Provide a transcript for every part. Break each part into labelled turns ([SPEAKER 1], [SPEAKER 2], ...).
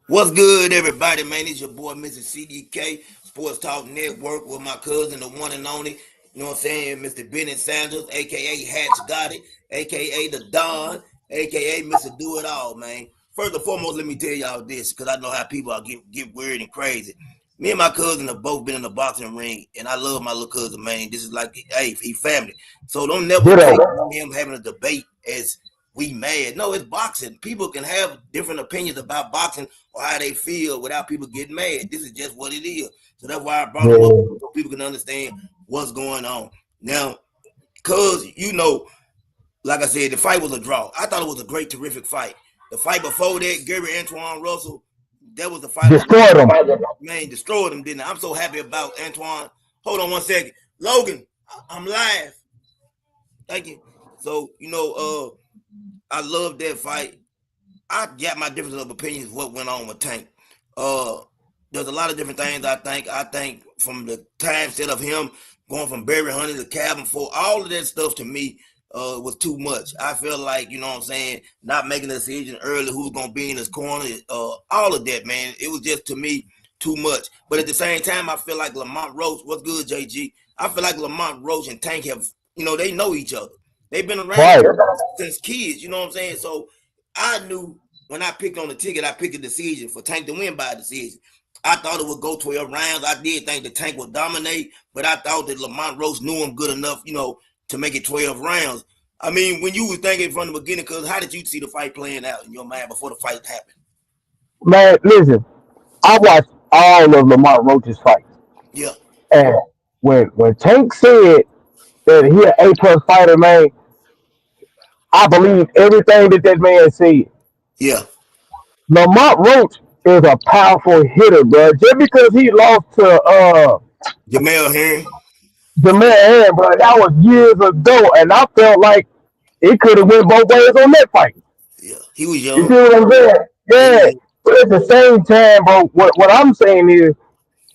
[SPEAKER 1] What's good, everybody, man? It's your boy, Mr. CDK, Sports Talk Network, with my cousin, the one and only, you know what I'm saying, Mr. Bennett Sanders, a.k.a. Hatch Gotti, a.k.a. The Don, a.k.a. Mr. Do It All, man. First and foremost, let me tell y'all this, because I know how people are get weird and crazy. Me and my cousin have both been in the boxing ring, and I love my little cousin, man. This is like, hey, he family. So don't never take
[SPEAKER 2] Ditto.
[SPEAKER 1] him having a debate as we mad. No, it's boxing. People can have different opinions about boxing or how they feel without people getting mad. This is just what it is. So that's why I brought them up
[SPEAKER 2] Yeah.
[SPEAKER 1] so people can understand what's going on. Now, cause like I said, the fight was a draw. I thought it was a great, terrific fight. The fight before that, Gary Antoine Russell, that was the fight of the night.
[SPEAKER 2] Destroyed them.
[SPEAKER 1] Man, destroyed him, didn't I? I'm so happy about Antoine. Hold on one second. Logan, I'm live. Thank you. So, I love that fight. I got my difference of opinions what went on with Tank. Uh, there's a lot of different things I think. I think from the time set of him going from Barry Honey to Cabin 4, all of that stuff to me was too much. I feel like, you know what I'm saying, not making a decision early who's going to be in his corner, all of that, man. It was just to me too much. But at the same time, I feel like Lamont Roach, what's good, JG? I feel like Lamont Roach and Tank have, they know each other. They've been around each
[SPEAKER 2] Right.
[SPEAKER 1] other since kids, you know what I'm saying? So I knew when I picked on the ticket, I picked a decision for Tank to win by decision. I thought it would go 12 rounds. I did think the Tank would dominate, but I thought that Lamont Roach knew him good enough, to make it 12 rounds. I mean, when you was thinking from the beginning, cause how did you see the fight playing out in your mind before the fight happened?
[SPEAKER 2] Man, listen, I watched all of Lamont Roach's fights.
[SPEAKER 1] Yeah,
[SPEAKER 2] And when Tank said that he an A plus fighter, man, I believe everything that man said.
[SPEAKER 1] yeah.
[SPEAKER 2] Lamont Roach is a powerful hitter, bro. Just because he lost to
[SPEAKER 1] Jamel Herring.
[SPEAKER 2] Jameer Aaron, bro, that was years ago, and I felt like it could have went both ways on that fight.
[SPEAKER 1] Yeah, he was
[SPEAKER 2] You see
[SPEAKER 1] young.
[SPEAKER 2] what I'm saying?
[SPEAKER 1] Yeah, he was
[SPEAKER 2] Yeah.
[SPEAKER 1] young.
[SPEAKER 2] But at the same time, bro, what I'm saying is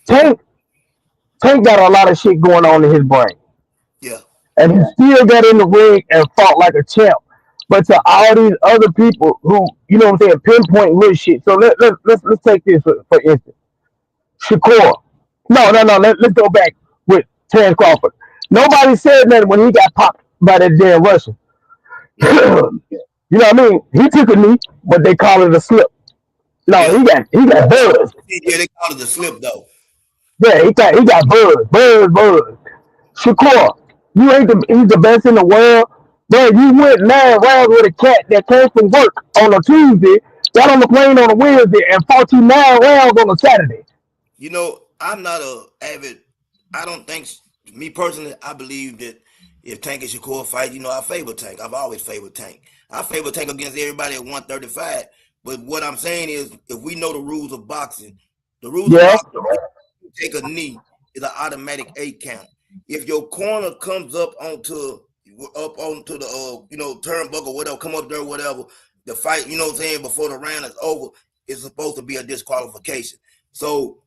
[SPEAKER 2] Tank Tank got a lot of shit going on in his brain.
[SPEAKER 1] Yeah,
[SPEAKER 2] And he still got in the ring and fought like a champ. But to all these other people who, you know what I'm saying, pinpoint little shit. So let's take this for instance. Shakur. No. Let's go back with Terrence Crawford. Nobody said nothing when he got popped by that damn Russian.
[SPEAKER 1] yeah,
[SPEAKER 2] You know what I mean? He took a knee, but they call it a slip. No,
[SPEAKER 1] yeah.
[SPEAKER 2] he got buzz.
[SPEAKER 1] Yeah, they called it a slip though.
[SPEAKER 2] Yeah, he got buzz. Shakur, you ain't he's the best in the world. But you went 9 rounds with a cat that came from work on a Tuesday, got on the plane on a Wednesday, and fought you 9 rounds on a Saturday.
[SPEAKER 1] I'm not a avid. I don't think me personally. I believe that if Tank and Shakur fight, I favor Tank. I've always favored Tank. I favor Tank against everybody at 135. But what I'm saying is, if we know the rules of boxing, the rules of
[SPEAKER 2] Yeah,
[SPEAKER 1] boxing, if you take a knee, is an automatic 8 count. If your corner comes up onto the turnbuckle or whatever, come up there, whatever, the fight, you know what I'm saying, before the round is over, it's supposed to be a disqualification. So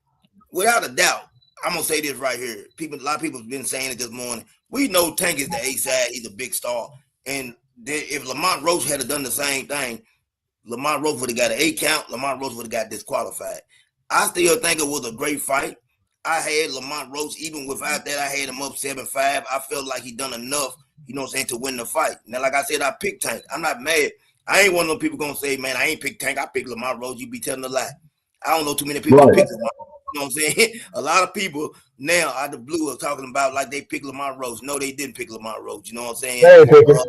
[SPEAKER 1] without a doubt, I'm gonna say this right here. A lot of people have been saying it this morning. We know Tank is the A side. He's a big star, and if Lamont Roach had done the same thing, Lamont Roach would have got an 8 count. Lamont Roach would have got disqualified. I still think it was a great fight. I had Lamont Roach, even without that, I had him up 7-5. I felt like he done enough, to win the fight. Now, like I said, I picked Tank. I'm not mad. I ain't one of them people gonna say, man, I ain't picked Tank. I picked Lamont Roach. You be telling a lie. I don't know too many people that
[SPEAKER 2] right.
[SPEAKER 1] pick Lamont. You know what I'm saying? A lot of people now out the blue are talking about like they picked Lamont Roach. No, they didn't pick Lamont Roach. You know what I'm saying?
[SPEAKER 2] They ain't picking.
[SPEAKER 1] Uh,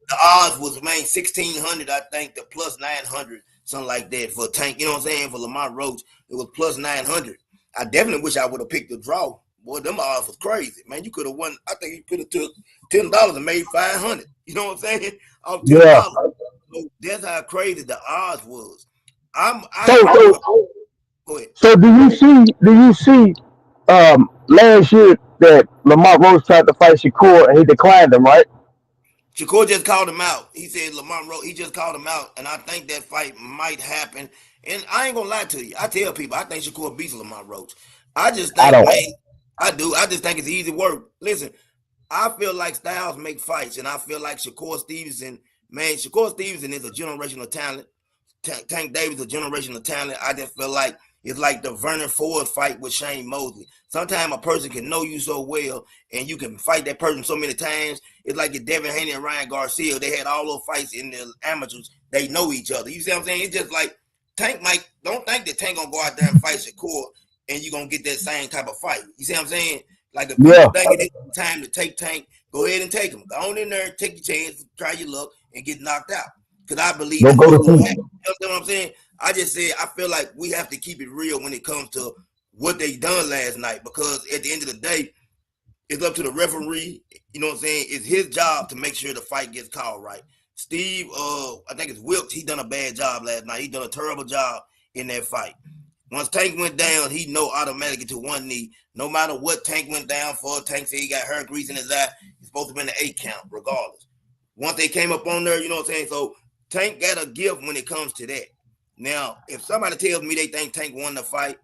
[SPEAKER 1] the odds was, man, 1,600, I think, the plus 900, something like that for Tank. You know what I'm saying? For Lamont Roach, it was plus 900. I definitely wish I would have picked the draw. Boy, them odds was crazy, man. You could have won. I think you could have took $10 and made 500. You know what I'm saying? Off
[SPEAKER 2] Yeah.
[SPEAKER 1] $10. So that's how crazy the odds was. I
[SPEAKER 2] So
[SPEAKER 1] agree with you.
[SPEAKER 2] so
[SPEAKER 1] Go ahead.
[SPEAKER 2] so do you see last year that Lamont Rose tried to fight Shakur and he declined him, right?
[SPEAKER 1] Shakur just called him out. He said Lamont Rowe, he just called him out, and I think that fight might happen. And I ain't gonna lie to you. I tell people I think Shakur beats Lamont Roach. I just
[SPEAKER 2] I
[SPEAKER 1] think,
[SPEAKER 2] don't.
[SPEAKER 1] man, I do. I just think it's easy work. Listen, I feel like styles make fights, and I feel like Shakur Stevenson, man, Shakur Stevenson is a generational talent. Tank Davis, a generational talent. I just feel like it's like the Vernon Ford fight with Shane Mosley. Sometimes a person can know you so well and you can fight that person so many times. It's like your Devin Haney and Ryan Garcia. They had all those fights in the amateurs. They know each other. You see what I'm saying? It's just like Tank Mike. Don't think that Tank gonna go out there and fight Shakur and you're gonna get that same type of fight. You see what I'm saying? Like if people think it's time to take Tank, go ahead and take him. Go on in there, take your chance, try your luck, and get knocked out. Because I believe that's what's going to happen. You know what I'm saying? I just said I feel like we have to keep it real when it comes to what they done last night. Because at the end of the day, it's up to the referee. You know what I'm saying? It's his job to make sure the fight gets called right. Steve, I think it's Wilkes. He done a bad job last night. He done a terrible job in that fight. Once Tank went down, he know automatically to one knee. No matter what Tank went down for, Tank said he got hair grease in his eye. It's supposed to be an 8 count, regardless. Once they came up on there, you know what I'm saying? So Tank got a gift when it comes to that. Now, if somebody tells me they think Tank won the fight,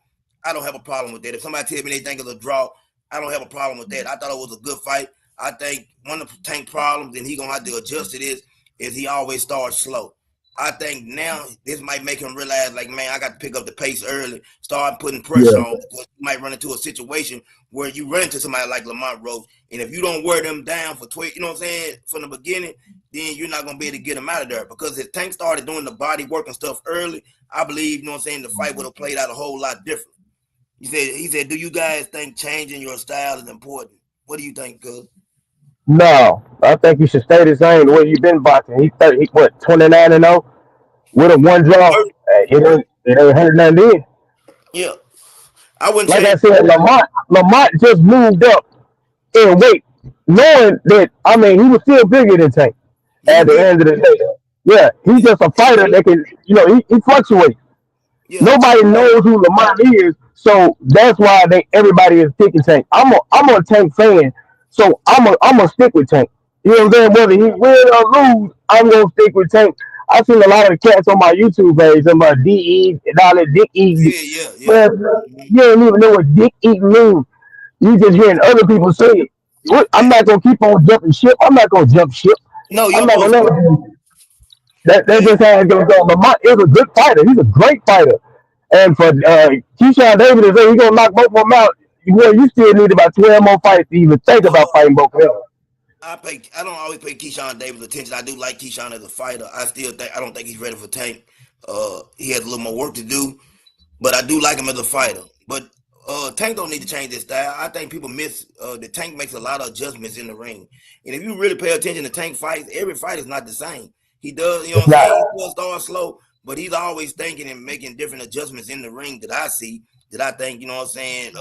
[SPEAKER 1] I don't have a problem with that. If somebody tells me they think it's a draw, I don't have a problem with that. I thought it was a good fight. I think one of the Tank problems, and he's going to have to adjust to this, is he always starts slow. I think now this might make him realize, like, man, I got to pick up the pace early, start putting pressure on, because you might run into a situation where you run into somebody like Lamont Roach, and if you don't wear them down for 12, you know what I'm saying, from the beginning, then you're not going to be able to get him out of there. Because if Tank started doing the body work and stuff early, I believe, you know what I'm saying, the fight would have played out a whole lot different. He said, do you guys think changing your style is important? What do you think, cuz?
[SPEAKER 2] No, I think you should stay the same the way you've been boxing. He 30, he what 29-0 with a one draw. It ain't hurt nothing then.
[SPEAKER 1] Yeah, I wouldn't
[SPEAKER 2] Like
[SPEAKER 1] change.
[SPEAKER 2] I said, Lamont just moved up in weight, knowing that he was still bigger than Tank
[SPEAKER 1] He
[SPEAKER 2] at
[SPEAKER 1] was
[SPEAKER 2] the
[SPEAKER 1] big.
[SPEAKER 2] end of the day. Yeah, he's just a fighter that can, he fluctuates.
[SPEAKER 1] Yeah,
[SPEAKER 2] Nobody knows who Lamont is, so that's why everybody is picking Tank. I'm a Tank fan, so I'm gonna stick with Tank. You know what I'm saying? Whether he win or lose, I'm gonna stick with Tank. I've seen a lot of the cats on my YouTube page about DE and all that dick eating.
[SPEAKER 1] yeah.
[SPEAKER 2] Man, you don't even know what dick eating means. You just hearing other people say it. I'm not gonna keep on jumping ship. I'm not gonna jump ship.
[SPEAKER 1] No, you're
[SPEAKER 2] I'm not
[SPEAKER 1] supposed
[SPEAKER 2] gonna
[SPEAKER 1] to.
[SPEAKER 2] never. That's
[SPEAKER 1] Yeah,
[SPEAKER 2] just how it's gonna go. Lamont is a good fighter. He's a great fighter. And for Keyshawn Davis to say he's gonna knock both of them out, well, you still need about 12 more fights to even think about
[SPEAKER 1] uh,
[SPEAKER 2] fighting both of them.
[SPEAKER 1] I don't always pay Keyshawn Davis attention. I do like Keyshawn as a fighter. I don't think he's ready for Tank. He has a little more work to do, but I do like him as a fighter. But Tank don't need to change his style. I think people miss the Tank makes a lot of adjustments in the ring, and if you really pay attention to Tank fights, every fight is not the same. He does, you know
[SPEAKER 2] It's
[SPEAKER 1] what I'm
[SPEAKER 2] not.
[SPEAKER 1] saying? He does start slow, but he's always thinking and making different adjustments in the ring that I see that I think, you know what I'm saying,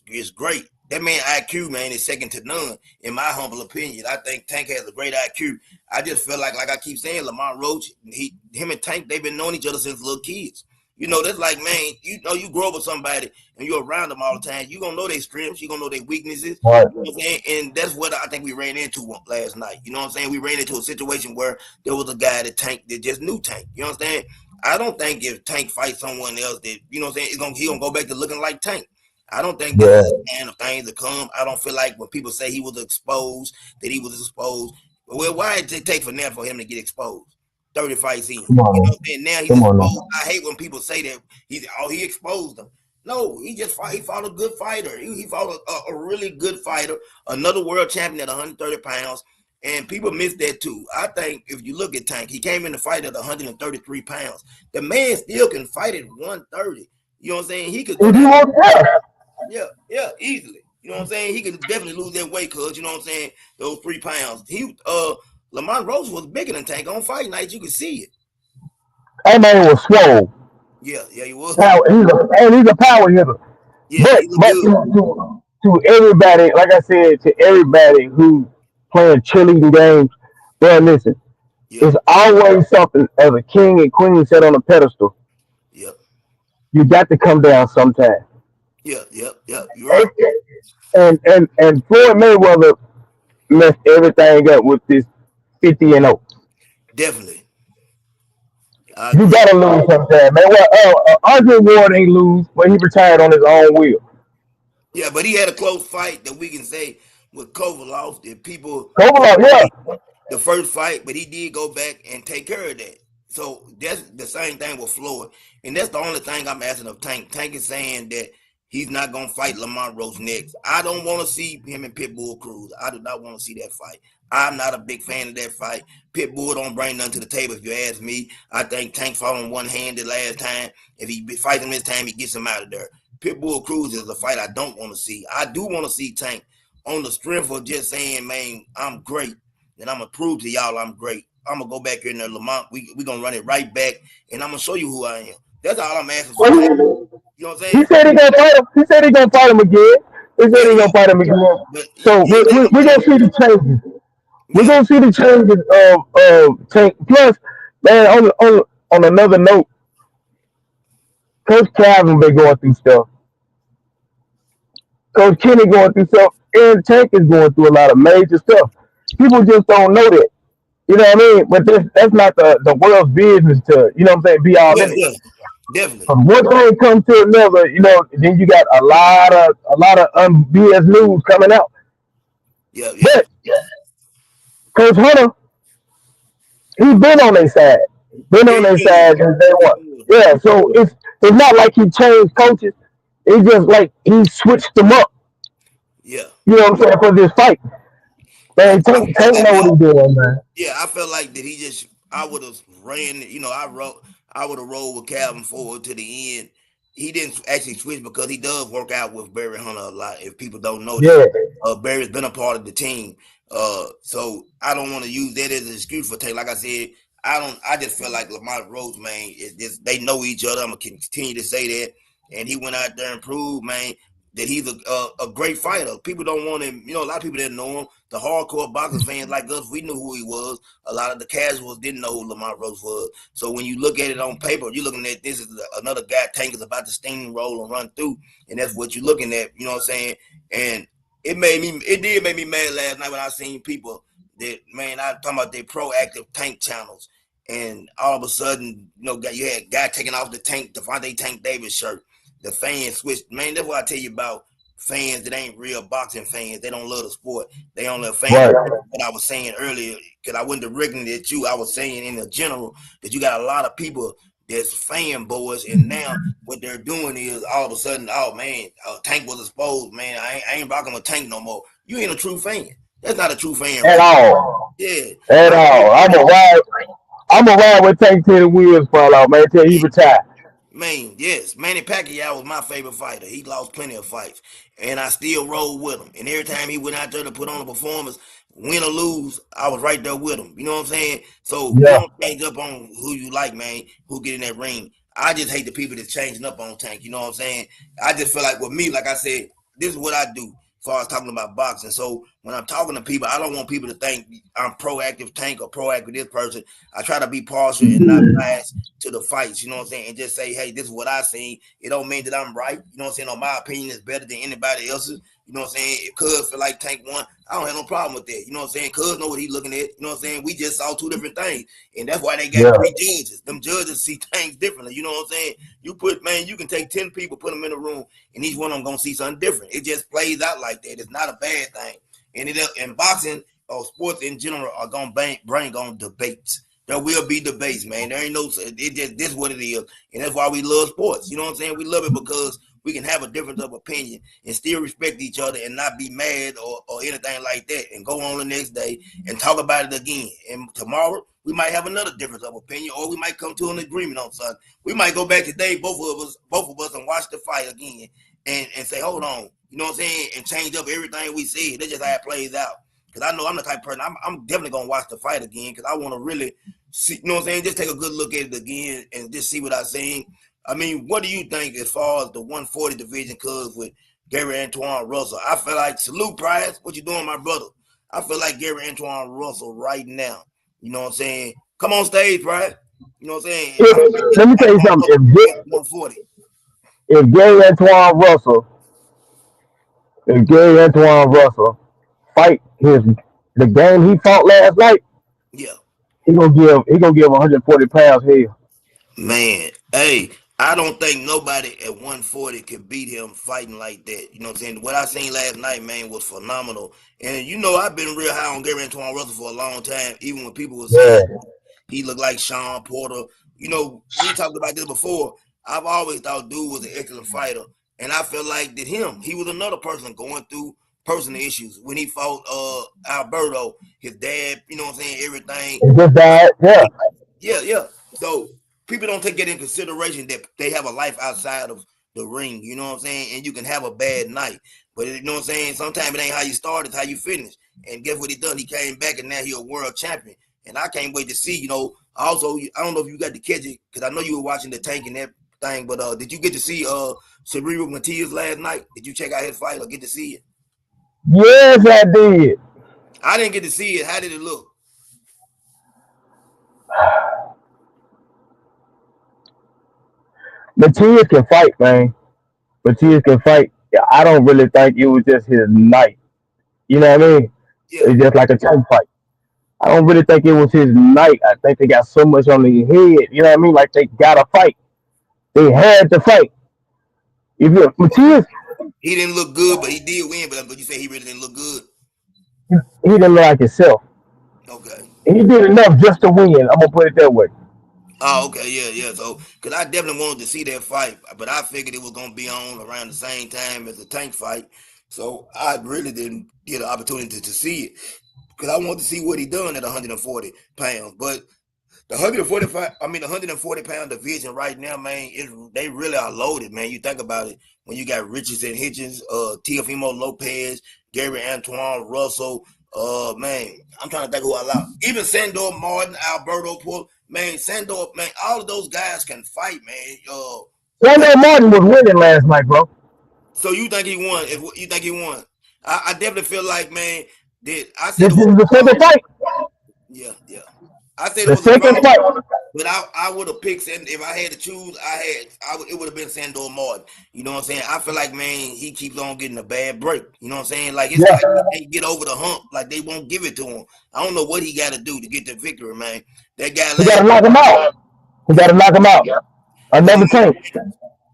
[SPEAKER 1] is great. That man IQ, man, is second to none, in my humble opinion. I think Tank has a great IQ. I just feel like I keep saying, Lamont Roach, him and Tank, they've been knowing each other since little kids. You know, that's like, man, you know, you grow up with somebody and you're around them all the time. You're going to know their strengths. You're going to know their weaknesses.
[SPEAKER 2] Right.
[SPEAKER 1] You know what I'm saying? And that's what I think we ran into last night. You know what I'm saying? We ran into a situation where there was a guy that just knew Tank. You know what I'm saying? I don't think if Tank fights someone else that, you know what I'm saying, he gonna go back to looking like Tank. I don't think this
[SPEAKER 2] Yeah.
[SPEAKER 1] is a man of things to come. I don't feel like when people say that he was exposed. Well, why did it take for now for him to get exposed? 30 fights in. You
[SPEAKER 2] Come
[SPEAKER 1] know
[SPEAKER 2] on,
[SPEAKER 1] what
[SPEAKER 2] man.
[SPEAKER 1] I'm saying? Now he's
[SPEAKER 2] Come on,
[SPEAKER 1] exposed.
[SPEAKER 2] man.
[SPEAKER 1] I hate when people say that he exposed them. No, he fought a good fighter. He fought a really good fighter, another world champion at 130 pounds. And people miss that too. I think if you look at Tank, he came in the fight at 133 pounds. The man still can fight at 130. You know what I'm saying? He could go
[SPEAKER 2] If you
[SPEAKER 1] down.
[SPEAKER 2] want that,
[SPEAKER 1] Yeah, easily. You know what I'm saying? He could definitely lose that weight, cuz, you know what I'm saying? Those 3 pounds. Lamont Rose was bigger than Tank on fight night. You could see it.
[SPEAKER 2] that man was swole.
[SPEAKER 1] Yeah, he was.
[SPEAKER 2] Power. He's a power hitter.
[SPEAKER 1] Yeah,
[SPEAKER 2] But
[SPEAKER 1] he looked
[SPEAKER 2] but
[SPEAKER 1] good.
[SPEAKER 2] to everybody, like I said, to everybody who playing cheerleading games, well, listen,
[SPEAKER 1] Yeah,
[SPEAKER 2] it's always something as a king and queen set on a pedestal.
[SPEAKER 1] yeah,
[SPEAKER 2] You got to come down sometime.
[SPEAKER 1] yeah. You're right.
[SPEAKER 2] And Floyd Mayweather messed everything up with this 50-0.
[SPEAKER 1] Definitely. I
[SPEAKER 2] You
[SPEAKER 1] agree.
[SPEAKER 2] gotta lose sometime, man. Well, Andre Ward ain't lose, but he retired on his own will.
[SPEAKER 1] Yeah, but he had a close fight that we can say with Kovalov that people
[SPEAKER 2] Kovalev,
[SPEAKER 1] say
[SPEAKER 2] yeah,
[SPEAKER 1] the first fight, but he did go back and take care of that. So that's the same thing with Floyd, and that's the only thing I'm asking of Tank. Tank is saying that he's not gonna fight Lamont Rose next. I don't want to see him and Pitbull Cruz. I do not want to see that fight. I'm not a big fan of that fight. Pitbull don't bring nothing to the table. If you ask me, I think Tank fought him one-handed last time. If he fights him this time, he gets him out of there. Pitbull Cruz is a fight I don't want to see. I do want to see Tank on the strength of just saying, man, I'm great, and I'm gonna prove to y'all I'm great. I'm gonna go back here in there, Lamont. We gonna run it right back, and I'm gonna show you who I am. That's all I'm asking for.
[SPEAKER 2] Well,
[SPEAKER 1] Tank. You know what I'm
[SPEAKER 2] he
[SPEAKER 1] saying?
[SPEAKER 2] said he gonna fight him. He said he gonna fight him again. He said
[SPEAKER 1] Yeah,
[SPEAKER 2] he
[SPEAKER 1] yeah.
[SPEAKER 2] gonna fight him again.
[SPEAKER 1] But
[SPEAKER 2] So
[SPEAKER 1] he said
[SPEAKER 2] we're
[SPEAKER 1] he
[SPEAKER 2] gonna see the changes. We're
[SPEAKER 1] yeah,
[SPEAKER 2] gonna see the changes of Tank. Plus, man, on another note, Coach Calvin been going through stuff. Coach Kenny going through stuff, and Tank is going through a lot of major stuff. People just don't know that. You know what I mean? But that's not the world's business to, you know what I'm saying, be all
[SPEAKER 1] yeah,
[SPEAKER 2] in it.
[SPEAKER 1] yeah, definitely.
[SPEAKER 2] From one thing comes to another, then you got a lot of BS news coming out.
[SPEAKER 1] Yeah, yeah,
[SPEAKER 2] But Coach Hunter, he's been on their side. Been
[SPEAKER 1] yeah.
[SPEAKER 2] on
[SPEAKER 1] He
[SPEAKER 2] their
[SPEAKER 1] been
[SPEAKER 2] side since day one.
[SPEAKER 1] yeah,
[SPEAKER 2] Yeah, so it's not like he changed coaches. It's just like he switched them up.
[SPEAKER 1] yeah.
[SPEAKER 2] You know what I'm saying, for this fight.
[SPEAKER 1] Yeah,
[SPEAKER 2] Man, Tank know what he's doing, man.
[SPEAKER 1] yeah, I felt like that he just I would have ran, I would have rolled with Calvin forward to the end. He didn't actually switch because he does work out with Barry Hunter a lot. If people don't know that,
[SPEAKER 2] Yeah,
[SPEAKER 1] Barry's been a part of the team. So I don't want to use that as an excuse for Taylor. Like I said, I don't. I just feel like Lamont Rose, man, is just they know each other. I'm gonna continue to say that, and he went out there and proved, man, that he's a great fighter. People don't want him. A lot of people didn't know him. The hardcore boxing fans like us, we knew who he was. A lot of the casuals didn't know who Lamont Rose was. So when you look at it on paper, you're looking at this is another guy Tank is about to steamroll and run through, and that's what you're looking at. You know what I'm saying? And it did make me mad last night when I seen people that, man, I talking about their proactive Tank channels, and all of a sudden, you had a guy taking off the Devontae Tank Davis shirt. The fans switched. Man, that's what I tell you about fans that ain't real boxing fans. They don't love the sport. They only a fan
[SPEAKER 2] right.
[SPEAKER 1] of what I was saying earlier, because I wasn't directing it at you. I was saying in the general that you got a lot of people that's fanboys, and now what they're doing is all of a sudden, oh man, Tank was exposed, man. I ain't rocking with Tank no more. You ain't a true fan. That's not a true fan
[SPEAKER 2] At
[SPEAKER 1] right
[SPEAKER 2] all.
[SPEAKER 1] there. Yeah.
[SPEAKER 2] At
[SPEAKER 1] My
[SPEAKER 2] all.
[SPEAKER 1] favorite
[SPEAKER 2] I'm a ride with Tank till the wheels fall off, man, till he retire.
[SPEAKER 1] Man, yes, Manny Pacquiao was my favorite fighter. He lost plenty of fights, and I still rode with him. And every time he went out there to put on a performance, win or lose, I was right there with him. You know what I'm saying? So you
[SPEAKER 2] Yeah.
[SPEAKER 1] don't change up on who you like, man. Who get in that ring? I just hate the people that's changing up on Tank. You know what I'm saying? I just feel like with me, like I said, this is what I do as far as talking about boxing. So when I'm talking to people, I don't want people to think I'm proactive Tank or proactive this person. I try to be partial and not biased to the fights, you know what I'm saying, and just say, hey, this is what I seen. It don't mean that I'm right, you know what I'm saying, or my opinion is better than anybody else's, you know what I'm saying. If Cuz feel like Tank won, I don't have no problem with that, you know what I'm saying. Cuz know what he looking at, you know what I'm saying. We just saw two different things, and that's why they got
[SPEAKER 2] Yeah.
[SPEAKER 1] three judges. Them judges see things differently, you know what I'm saying. You can take 10 people, put them in a room, and each one of them gonna see something different. It just plays out like that. It's not a bad thing. And in boxing or sports in general are gonna bring on debates. There will be debates, man. There ain't no, it just, this is what it is. And that's why we love sports. You know what I'm saying? We love it because we can have a difference of opinion and still respect each other and not be mad or anything like that, and go on the next day and talk about it again. And tomorrow we might have another difference of opinion, or we might come to an agreement on something. We might go back today, both of us, and watch the fight again and say, hold on, you know what I'm saying, and change up everything we see. That's just how it plays out. Because I know I'm the type of person, I'm definitely going to watch the fight again, because I want to really see, you know what I'm saying, just take a good look at it again and just see what I'm saying. I mean, what do you think as far as the 140 division cuz with Gary Antoine Russell? I feel like, salute Price, what you doing, my brother? I feel like Gary Antoine Russell right now, you know what I'm saying? Come on stage, Price. You know what I'm saying? I feel like
[SPEAKER 2] Let me tell you
[SPEAKER 1] Antoine
[SPEAKER 2] something.
[SPEAKER 1] Russell at 140.
[SPEAKER 2] If Gary Antoine Russell, if Gary Antoine Russell fight the game he fought last night,
[SPEAKER 1] Yeah.
[SPEAKER 2] he gonna give 140 pounds here.
[SPEAKER 1] Man, hey, I don't think nobody at 140 could beat him fighting like that. You know what I'm saying? What I seen last night, man, was phenomenal. And I've been real high on Gary Antoine Russell for a long time, even when people were saying
[SPEAKER 2] Yeah.
[SPEAKER 1] He looked like Sean Porter. You know, we talked about this before. I've always thought dude was an excellent fighter, and I feel like that he was another person going through personal issues when he fought Alberto, his dad. You know what I'm saying? Everything.
[SPEAKER 2] It just died. Yeah.
[SPEAKER 1] Yeah. So people don't take it in consideration that they have a life outside of the ring. You know what I'm saying? And you can have a bad night, but you know what I'm saying. Sometimes it ain't how you start; it's how you finish. And guess what he done? He came back, and now he a world champion. And I can't wait to see. You know, also I don't know if you got to catch it because I know you were watching the Tank and that thing. But did you get to see Cerebral Matias last night? Did you check out his fight or get to see it?
[SPEAKER 2] Yes, I did.
[SPEAKER 1] I didn't get to see it. How did it look?
[SPEAKER 2] Matias can fight, man. Matias can fight. Yeah, I don't really think it was just his night. You know what I mean?
[SPEAKER 1] Yeah.
[SPEAKER 2] It's just like a tank fight. I don't really think it was his night. I think they got so much on their head. You know what I mean? Like they gotta fight. They had to fight. If you Matias,
[SPEAKER 1] He didn't look good, but he did win. But you say he really didn't look good.
[SPEAKER 2] he didn't look like himself.
[SPEAKER 1] Okay.
[SPEAKER 2] He did enough just to win. I'm gonna put it that way.
[SPEAKER 1] Oh, okay, yeah. So, cause I definitely wanted to see that fight, but I figured it was gonna be on around the same time as the Tank fight. So I really didn't get an opportunity to see it because I wanted to see what he done at 140 pounds. But the 145, I mean, the 140-pound division right now, man, they really are loaded, man. You think about it when you got Richardson Hitchens, Teofimo Lopez, Gary Antoine Russell. Man, I'm trying to think who I like. Even Sandor Martin, Alberto Pull, man, Sandor, man, all of those guys can fight, man.
[SPEAKER 2] Wendell Martin was winning last night, bro.
[SPEAKER 1] So you think he won? If you think he won, I definitely feel like, man, that I said
[SPEAKER 2] This
[SPEAKER 1] it was
[SPEAKER 2] is the
[SPEAKER 1] a
[SPEAKER 2] second
[SPEAKER 1] draw.
[SPEAKER 2] fight.
[SPEAKER 1] Yeah. I said it
[SPEAKER 2] The
[SPEAKER 1] was a
[SPEAKER 2] second
[SPEAKER 1] draw.
[SPEAKER 2] fight.
[SPEAKER 1] But I would have picked if I had to choose. It would have been Sandor Martin. You know what I'm saying? I feel like, man, he keeps on getting a bad break. You know what I'm saying? Like it's
[SPEAKER 2] Yeah.
[SPEAKER 1] like he can't get over the hump. Like they won't give it to him. I don't know what he got to do to get the victory, man. That guy
[SPEAKER 2] He gotta
[SPEAKER 1] last,
[SPEAKER 2] knock him out. He
[SPEAKER 1] yeah.
[SPEAKER 2] gotta knock him out.
[SPEAKER 1] But you
[SPEAKER 2] Another
[SPEAKER 1] know,
[SPEAKER 2] tank.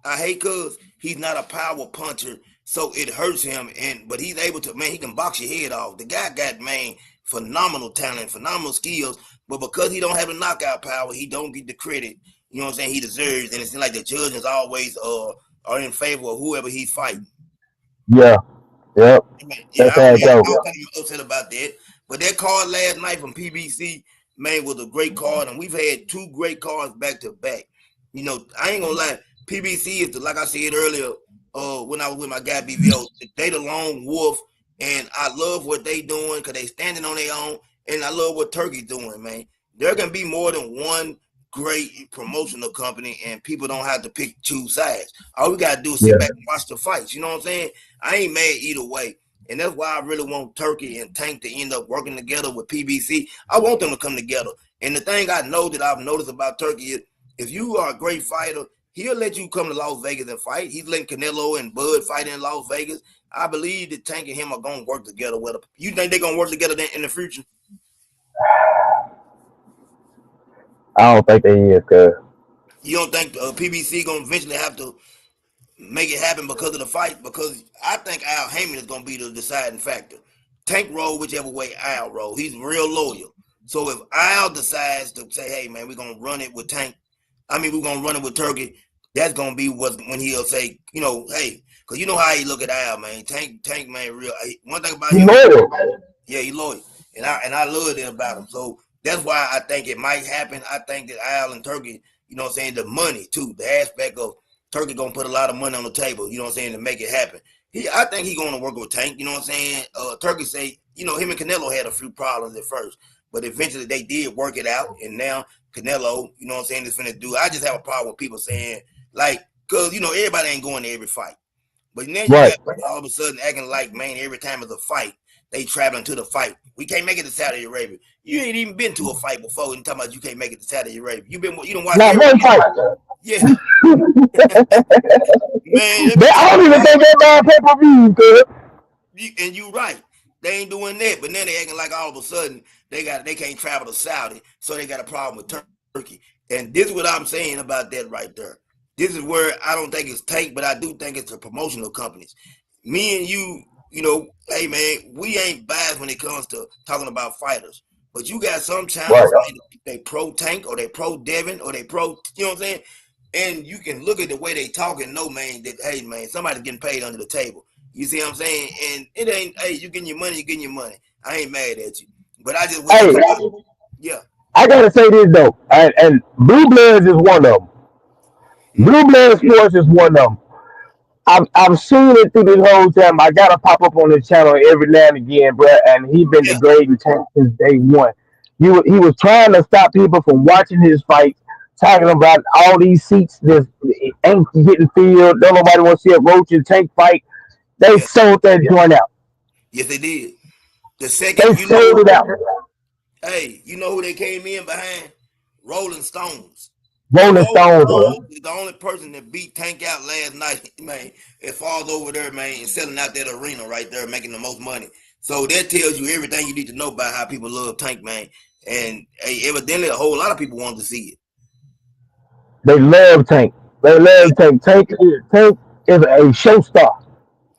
[SPEAKER 1] I hate cause he's not a power puncher, so it hurts him. But he's able to, man, he can box your head off. The guy got, man, phenomenal talent, phenomenal skills, but because he don't have a knockout power, he don't get the credit. You know what I'm saying? He deserves, and it seems like the judges always are in favor of whoever he's fighting.
[SPEAKER 2] Yeah. Yep.
[SPEAKER 1] Yeah,
[SPEAKER 2] That's how it goes.
[SPEAKER 1] I was kind of upset about that. But that card last night from PBC, man, was a great card, and we've had two great cards back to back. You know, I ain't gonna lie, PBC is like I said earlier, when I was with my guy BVO, they the lone wolf, and I love what they doing because they standing on their own, and I love what Turkey's doing, man. There can be more than one great promotional company, and people don't have to pick two sides. All we gotta do is sit
[SPEAKER 2] Yeah.
[SPEAKER 1] back and watch the fights. You know what I'm saying? I ain't mad either way. And that's why I really want Turkey and Tank to end up working together with PBC. I want them to come together. And the thing I know that I've noticed about Turkey is if you are a great fighter, he'll let you come to Las Vegas and fight. He's letting Canelo and Bud fight in Las Vegas. I believe that Tank and him are going to work together with him. You think they're going to work together in the future?
[SPEAKER 2] I don't think they is, cuz.
[SPEAKER 1] You don't think PBC going to eventually have to make it happen because of the fight? Because I think Al Heyman is going to be the deciding factor. Tank roll whichever way Al roll. He's real loyal. So if Al decides to say, hey, man, we're going to run it with Tank, we're going to run it with Turkey, that's going to be when he'll say, you know, hey, because you know how he look at Al, man. Tank, man, real. One thing about
[SPEAKER 2] He
[SPEAKER 1] him,
[SPEAKER 2] loyal.
[SPEAKER 1] yeah, he loyal. And I love that about him. So that's why I think it might happen. I think that Al and Turkey, you know what I'm saying, the money, too, the aspect of Turkey gonna put a lot of money on the table, you know what I'm saying, to make it happen. I think he's gonna work with Tank, you know what I'm saying. Turkey say, you know, him and Canelo had a few problems at first, but eventually they did work it out, and now Canelo, you know what I'm saying, is finna do. I just have a problem with people saying, like, cause you know everybody ain't going to every fight, but now you
[SPEAKER 2] Right.
[SPEAKER 1] got all of a sudden acting like, man, every time it's a fight, they traveling to the fight. We can't make it to Saudi Arabia. You ain't even been to a fight before and talking about you can't make it to Saudi Arabia. You don't watch
[SPEAKER 2] Not
[SPEAKER 1] every
[SPEAKER 2] one fight.
[SPEAKER 1] yeah. Man, let me
[SPEAKER 2] I
[SPEAKER 1] tell
[SPEAKER 2] don't
[SPEAKER 1] you,
[SPEAKER 2] even think they buy pay-per-view, cuz.
[SPEAKER 1] and you right. They ain't doing that, but now they acting like all of a sudden they can't travel to Saudi, so they got a problem with Turkey. And this is what I'm saying about that right there. This is where I don't think it's Tank, but I do think it's the promotional companies. Me and you know, hey man, we ain't biased when it comes to talking about fighters. But you got some
[SPEAKER 2] Right.
[SPEAKER 1] channels, man, they pro Tank or they pro Devin or they pro, you know what I'm saying? And you can look at the way they talk and know, man, that, hey, man, somebody's getting paid under the table. You see what I'm saying? And it ain't, hey, you getting your money, you getting your money. I ain't mad at you. But I just wish you
[SPEAKER 2] Hey,
[SPEAKER 1] could, yeah.
[SPEAKER 2] I gotta say this though, and Blue Bloods is one of them.
[SPEAKER 1] Mm,
[SPEAKER 2] Blue Blood Sports is one of them. I've seen it through this whole time. I gotta pop up on his channel every now and again, bro. And he been
[SPEAKER 1] yeah,
[SPEAKER 2] degrading Tank since day one. He was trying to stop people from watching his fights, talking about all these seats that ain't getting filled. Don't nobody want to see a Roach and Tank fight. They
[SPEAKER 1] yeah.
[SPEAKER 2] sold that joint out.
[SPEAKER 1] Yes, they did. The
[SPEAKER 2] They
[SPEAKER 1] second,
[SPEAKER 2] sold it out.
[SPEAKER 1] hey, you know who they came in behind? Rolling Stones.
[SPEAKER 2] Rolling
[SPEAKER 1] Rolling
[SPEAKER 2] Stones, bro.
[SPEAKER 1] Stones is the only person that beat Tank out last night, man. It falls over there, man, and selling out that arena right there, making the most money. So that tells you everything you need to know about how people love Tank, man. And hey, evidently, a whole lot of people wanted to see it.
[SPEAKER 2] They love Tank. They
[SPEAKER 1] Yeah,
[SPEAKER 2] love Tank. Tank is a show star.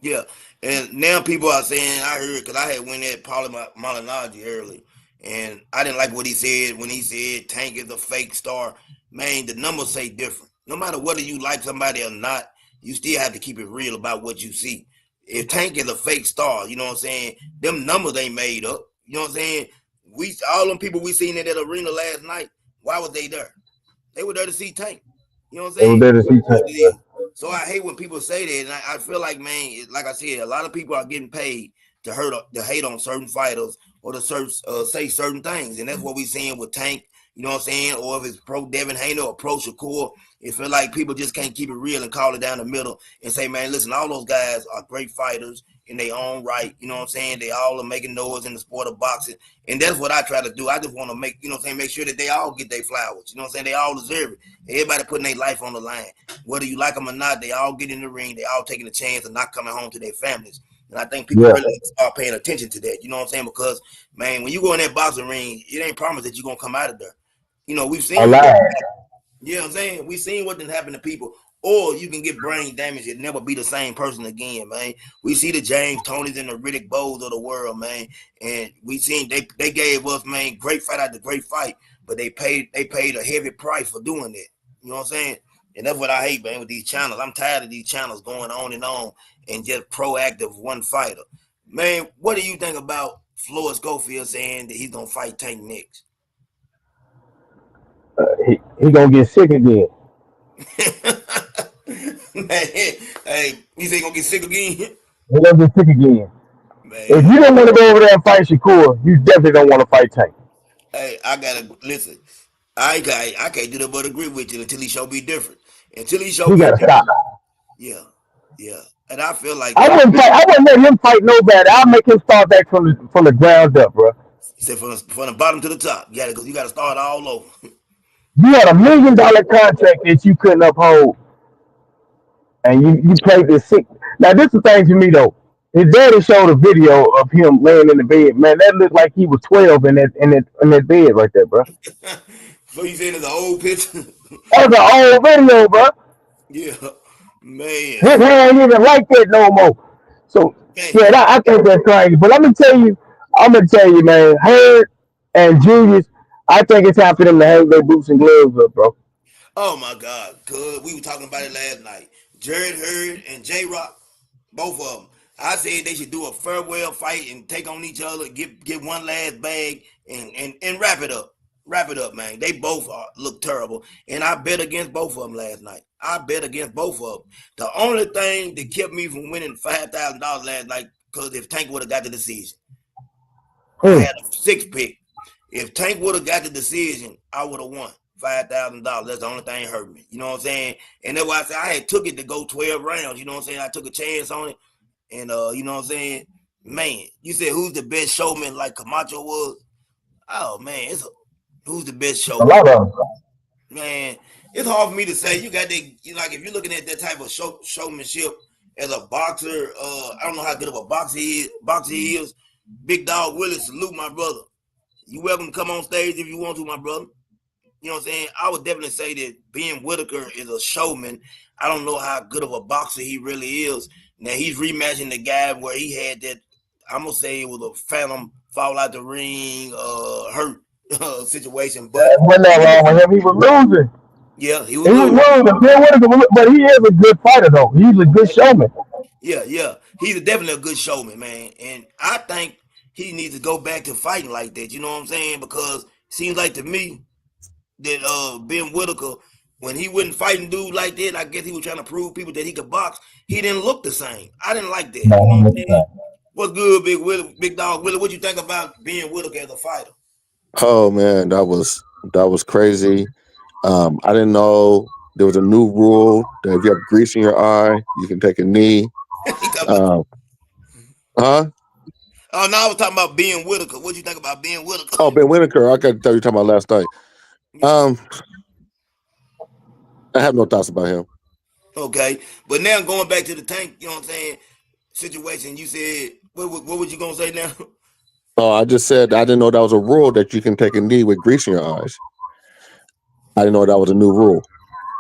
[SPEAKER 1] yeah. And now people are saying, I heard, because I had went at Paulie Malignaggi early, and I didn't like what he said when he said Tank is a fake star. Man, the numbers say different. No matter whether you like somebody or not, you still have to keep it real about what you see. If Tank is a fake star, you know what I'm saying? Them numbers ain't made up. You know what I'm saying? We all them people we seen in that arena last night, why was they there? They were there to see Tank. You know what I'm
[SPEAKER 2] They were
[SPEAKER 1] saying?
[SPEAKER 2] there to see Tank,
[SPEAKER 1] What it
[SPEAKER 2] bro.
[SPEAKER 1] is. So I hate when people say that, and I feel like, man, like I said, a lot of people are getting paid to hate on certain fighters or to say certain things, and that's what we seeing with Tank. You know what I'm saying? Or if it's pro Devin Haney or pro Shakur, it feel like people just can't keep it real and call it down the middle and say, man, listen, all those guys are great fighters in their own right. You know what I'm saying? They all are making noise in the sport of boxing, and that's what I try to do. I just want to make, you know what I'm saying, make sure that they all get their flowers. You know what I'm saying? They all deserve it. Everybody putting their life on the line. Whether you like them or not, they all get in the ring. They all taking a chance of not coming home to their families. And I think people
[SPEAKER 2] Yeah,
[SPEAKER 1] really start paying attention to that. You know what I'm saying? Because, man, when you go in that boxing ring, it ain't promised that you're going to come out of there. You know, we've seen what,
[SPEAKER 2] alive.
[SPEAKER 1] you know what I'm saying? We've seen what didn't happen to people. Or you can get brain damage and never be the same person again, man. We see the James Tonys and the Riddick Bowes of the world, man. And we seen they gave us, man, great fight after great fight, but they paid a heavy price for doing that. You know what I'm saying? And that's what I hate, man, with these channels. I'm tired of these channels going on and just proactive one fighter. Man, what do you think about Floyd Schofield saying that he's gonna fight Tank next?
[SPEAKER 2] He gonna get sick again.
[SPEAKER 1] Man, hey, you think gonna get sick again?
[SPEAKER 2] He gonna get sick again. If
[SPEAKER 1] Man,
[SPEAKER 2] you don't want to go over there and fight Shakur, you definitely don't want to fight Tank.
[SPEAKER 1] hey, I gotta listen. I can't do that but agree with you until he show me different. Until he show
[SPEAKER 2] He
[SPEAKER 1] me
[SPEAKER 2] gotta stop.
[SPEAKER 1] different. Yeah, yeah. And I feel like
[SPEAKER 2] I
[SPEAKER 1] that.
[SPEAKER 2] wouldn't fight. I wouldn't let him fight nobody. I'll make him start back from the ground up, bro.
[SPEAKER 1] He said from the bottom to the top. You gotta start all over.
[SPEAKER 2] You had $1 million contract that you couldn't uphold, and you played this sick. Now this is the thing to me though. His daddy showed a video of him laying in the bed. Man, that looked like he was 12 in that bed right there, bro.
[SPEAKER 1] So you saying it's an old picture?
[SPEAKER 2] That was an old video, bro.
[SPEAKER 1] Yeah, man.
[SPEAKER 2] His hand ain't even like that no more. So yeah,
[SPEAKER 1] Man.
[SPEAKER 2] I think that's crazy. But I'm gonna tell you, man, Hurd and Julius, I think it's time for them to hang their boots and gloves up, bro.
[SPEAKER 1] Oh my God, cuz we were talking about it last night. Jared Hurd and J Rock, both of them. I said they should do a farewell fight and take on each other, get one last bag and wrap it up. Wrap it up, man. They both look terrible. And I bet against both of them last night. I bet against both of them. The only thing that kept me from winning $5,000 last night, because if Tank would have got the decision, I
[SPEAKER 2] Mm.
[SPEAKER 1] had a six pick. If Tank would have got the decision, I would have won $5,000. That's the only thing that hurt me. You know what I'm saying? And that's why I said I had took it to go 12 rounds. You know what I'm saying? I took a chance on it. And you know what I'm saying? Man, you said who's the best showman like Camacho was? Oh man, who's the best
[SPEAKER 2] A
[SPEAKER 1] showman?
[SPEAKER 2] lot of them.
[SPEAKER 1] Man, it's hard for me to say. You got that, like if you're looking at that type of showmanship as a boxer, I don't know how good of a boxer he is. Big Dog Willis, salute my brother. You welcome to come on stage if you want to, my brother. You know what I'm saying? I would definitely say that Ben Whitaker is a showman. I don't know how good of a boxer he really is. Now he's rematching the guy where he had that. I'm gonna say it was a phantom fall out the ring, hurt situation. But
[SPEAKER 2] That wasn't that wrong with him. He was losing.
[SPEAKER 1] yeah, he was
[SPEAKER 2] He was
[SPEAKER 1] losing.
[SPEAKER 2] losing. Ben Whitaker, but he is a good fighter though. He's a good showman.
[SPEAKER 1] Yeah. He's definitely a good showman, man. And I think he needs to go back to fighting like that. You know what I'm saying? Because it seems like to me that Ben Whitaker, when he wasn't fighting dude like that, I guess he was trying to prove people that he could box. He didn't look the same. I didn't like that. You know what I'm saying? What's good, Big Dog Willie? What you think about Ben Whitaker as a fighter?
[SPEAKER 3] Oh man, that was crazy. I didn't know there was a new rule that if you have grease in your eye, you can take a knee.
[SPEAKER 1] He talking about,
[SPEAKER 3] Um, huh?
[SPEAKER 1] oh no, I was talking about Ben Whitaker. What you think about Ben Whitaker?
[SPEAKER 3] Oh, Ben Whitaker. I got to tell you talking about last night. Um, I have no thoughts about him.
[SPEAKER 1] Okay, but now going back to the Tank, you know what I'm saying? Situation. You said what was you gonna say now?
[SPEAKER 3] Oh, I just said I didn't know that was a rule that you can take a knee with grease in your eyes. I didn't know that was a new rule.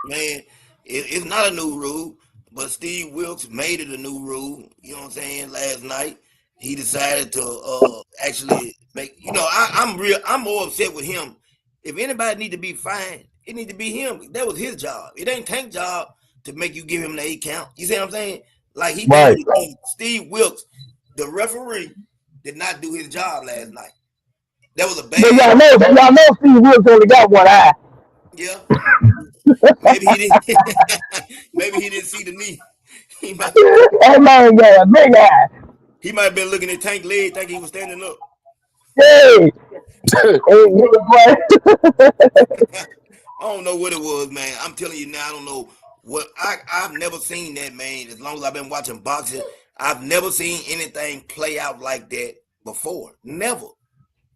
[SPEAKER 1] Man, it's not a new rule, but Steve Wilkes made it a new rule. You know what I'm saying? Last night, he decided to actually make. You know, I'm more upset with him. If anybody need to be fined, it need to be him. That was his job. It ain't Tank's job to make you give him the 8 count. You see what I'm saying? Like he did
[SPEAKER 2] Right.
[SPEAKER 1] Steve Wilkes, the referee, did not do his job last night. That was a
[SPEAKER 2] But
[SPEAKER 1] bad.
[SPEAKER 2] y'all know Steve Wilkes only got one eye.
[SPEAKER 1] Yeah, maybe he didn't. Maybe he didn't see the knee. He might.
[SPEAKER 2] That man got a big eye.
[SPEAKER 1] He might have been looking at Tank leg, thinking he was standing up.
[SPEAKER 2] Hey, hey, boy.
[SPEAKER 1] I don't know what it was, man. I'm telling you now, I don't know what I've never seen that, man. As long as I've been watching boxing, I've never seen anything play out like that before. Never.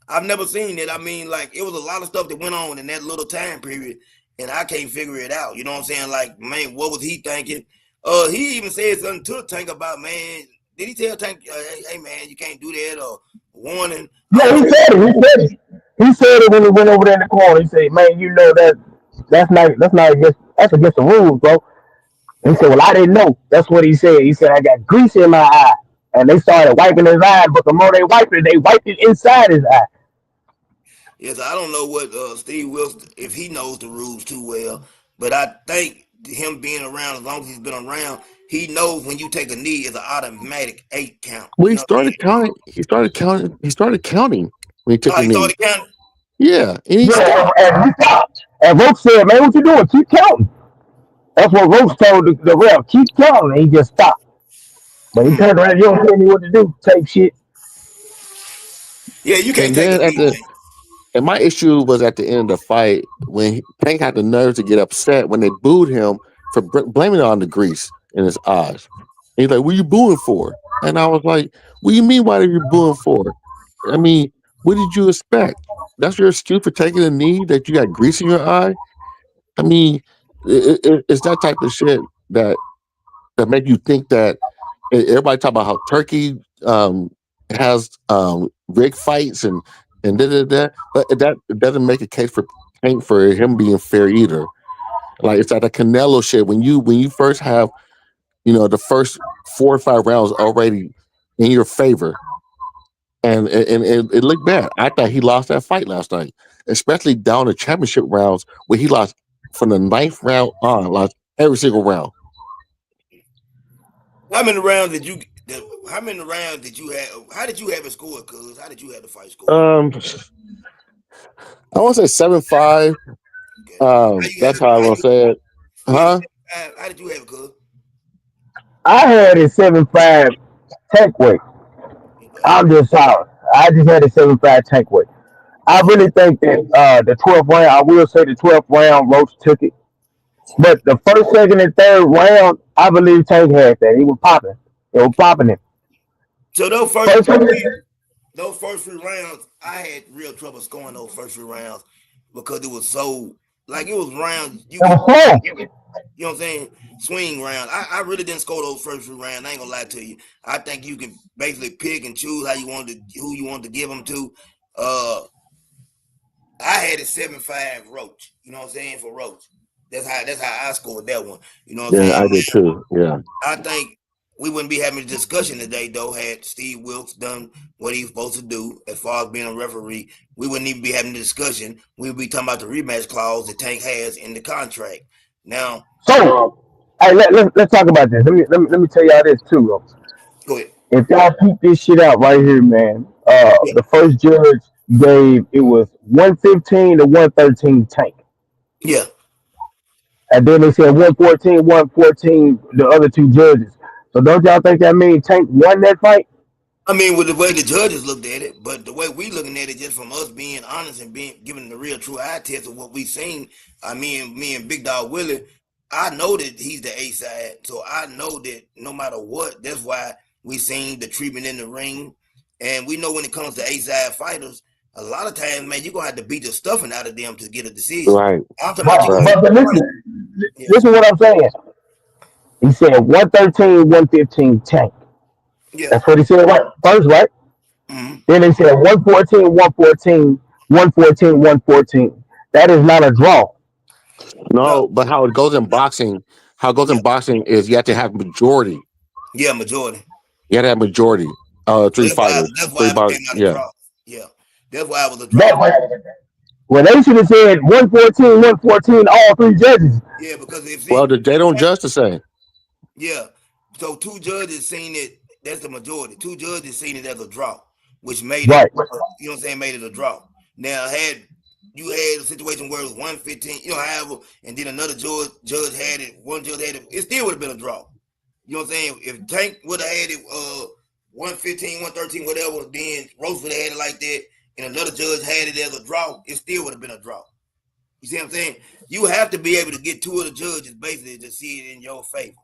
[SPEAKER 1] I've never seen it. I mean, like it was a lot of stuff that went on in that little time period, and I can't figure it out. You know what I'm saying? Like, man, what was he thinking? He even said something to Tank about, man. Did he tell Tank, hey man, you can't do that or warning? I
[SPEAKER 2] Yeah,
[SPEAKER 1] don't
[SPEAKER 2] he
[SPEAKER 1] know.
[SPEAKER 2] said it. He said it. He said it when he went over there in the corner. He said, "Man, you know that's not against the rules, bro." He said, "Well, I didn't know." That's what he said. He said, "I got grease in my eye," and they started wiping his eye. But the more they wiped it inside his eye.
[SPEAKER 1] Yes, I don't know what Steve Wilson if he knows the rules too well, but I think him being around as long as he's been around, he knows when you take a knee, it's an automatic 8 count.
[SPEAKER 3] Well,
[SPEAKER 1] You
[SPEAKER 3] he
[SPEAKER 1] know what I mean?
[SPEAKER 3] started counting. He started counting when he took
[SPEAKER 1] Oh,
[SPEAKER 3] the
[SPEAKER 1] he
[SPEAKER 3] knee.
[SPEAKER 1] started counting.
[SPEAKER 3] Yeah, and he
[SPEAKER 2] Yeah,
[SPEAKER 3] stopped.
[SPEAKER 2] and he stopped. And Roach said, "Man, what you doing? Keep counting." That's what Roach told the ref. Keep counting. And he just stopped. But he
[SPEAKER 1] Hmm.
[SPEAKER 2] turned around. You don't tell me what to do. Take shit.
[SPEAKER 1] Yeah, you can't
[SPEAKER 3] And
[SPEAKER 1] take a
[SPEAKER 3] then
[SPEAKER 1] knee, man.
[SPEAKER 3] and my issue was at the end of the fight when Tank had the nerve to get upset when they booed him for blaming it on the grease in his eyes. He's like, "What are you booing for?" And I was like, "What do you mean? What are you booing for? I mean, what did you expect? That's your excuse for taking a knee that you got grease in your eye? I mean, it's that type of shit that make you think that everybody talk about how Turkey has rig fights and da. But that doesn't make a case for Tank for him being fair either. Like it's like a Canelo shit when you first have the first 4 or 5 rounds already in your favor, and it looked bad. I thought he lost that fight last night, especially down the championship rounds where he lost from the ninth round on, lost every single round.
[SPEAKER 1] How many rounds did you? How many rounds did you have? How did you have it scored? Cause how did you have the fight scored?
[SPEAKER 3] Um, I want to say 7-5.
[SPEAKER 1] Okay. How you have
[SPEAKER 3] That's
[SPEAKER 1] it?
[SPEAKER 3] how I
[SPEAKER 1] How
[SPEAKER 3] will say it.
[SPEAKER 1] you had it?
[SPEAKER 3] Huh?
[SPEAKER 1] How did you have it? Cause
[SPEAKER 2] I had a 7-5 tank weight.
[SPEAKER 1] okay,
[SPEAKER 2] I'm just sorry. I just had a 7-5 tank weight. I
[SPEAKER 1] okay.
[SPEAKER 2] really think that the 12th round, I will say the 12th round, Roach took it. But the first, second, and third round, I believe Tank had that. He was popping. It was popping him.
[SPEAKER 1] So
[SPEAKER 2] First, second, and third,
[SPEAKER 1] those first 3 rounds, I had real trouble scoring those first 3 rounds because it was so like it was rounds you
[SPEAKER 2] it
[SPEAKER 1] could
[SPEAKER 2] was slow.
[SPEAKER 1] you know what I'm saying swing round. I really didn't score those first 3 rounds. I ain't gonna lie to you. I think you can basically pick and choose how you want to who you want to give them to. Uh, I had it 7-5 Roach. You know what I'm saying for Roach. That's how I scored that one. You know what I'm
[SPEAKER 3] Yeah,
[SPEAKER 1] saying.
[SPEAKER 3] I did too. Yeah.
[SPEAKER 1] I think we wouldn't be having a discussion today, though, had Steve Wilkes done what he was supposed to do as far as being a referee. We wouldn't even be having a discussion. We would be talking about the rematch clause that Tank has in the contract. Now,
[SPEAKER 2] So, hey, let's talk about this. Let me tell y'all this too, bro.
[SPEAKER 1] go ahead.
[SPEAKER 2] If y'all keep this shit out right here, man,
[SPEAKER 1] Yeah,
[SPEAKER 2] the first judge gave it was 115 to 113 Tank.
[SPEAKER 1] yeah.
[SPEAKER 2] And then they said 114, 114, the other two judges. So don't y'all think that means Tank won that fight?
[SPEAKER 1] I mean, with the way the judges looked at it, but the way we looking at it, just from us being honest and being giving the real true eye test of what we seen. I mean, me and Big Dog Willie, I know that he's the A side, so I know that no matter what, that's why we seen the treatment in the ring, and we know when it comes to A side fighters, a lot of times, man, you're gonna have to beat the stuffing out of them to get a decision.
[SPEAKER 3] Right.
[SPEAKER 1] I'm talking
[SPEAKER 2] But,
[SPEAKER 1] about you
[SPEAKER 3] Right.
[SPEAKER 1] gonna
[SPEAKER 2] but
[SPEAKER 1] have to. Yeah,
[SPEAKER 2] listen what I'm saying. He said 113, 115 Tank.
[SPEAKER 1] yeah.
[SPEAKER 2] That's what he said right first, right?
[SPEAKER 1] Hmm.
[SPEAKER 2] Then they said 114, 114, 114, 114. That is not a draw.
[SPEAKER 1] No,
[SPEAKER 3] No, but how it goes
[SPEAKER 1] yeah,
[SPEAKER 3] in boxing is you have to have majority.
[SPEAKER 1] yeah, majority.
[SPEAKER 3] You have to have majority.
[SPEAKER 1] So
[SPEAKER 3] Three fighters,
[SPEAKER 1] that's
[SPEAKER 3] three
[SPEAKER 1] why it
[SPEAKER 3] box.
[SPEAKER 1] became out a
[SPEAKER 3] Yeah,
[SPEAKER 1] draw. Yeah, that's why it was a
[SPEAKER 2] That
[SPEAKER 1] draw.
[SPEAKER 2] well, they should have said 114, 114, all three judges.
[SPEAKER 1] Yeah, because if
[SPEAKER 3] well,
[SPEAKER 1] see,
[SPEAKER 3] they don't judge the same.
[SPEAKER 1] yeah, so two judges seen it. That's the majority. Two judges seen it as a draw, which made it.
[SPEAKER 2] Right.
[SPEAKER 1] You know what I'm saying? Made it a draw. Now, had you had a situation where it was 115, however, and then another judge had it. One judge had it. It still would have been a draw. You know what I'm saying? If Tank would have had it 115, 113, whatever, then Rose would have had it like that, and another judge had it as a draw, it still would have been a draw. You see what I'm saying? You have to be able to get two of the judges basically to see it in your favor.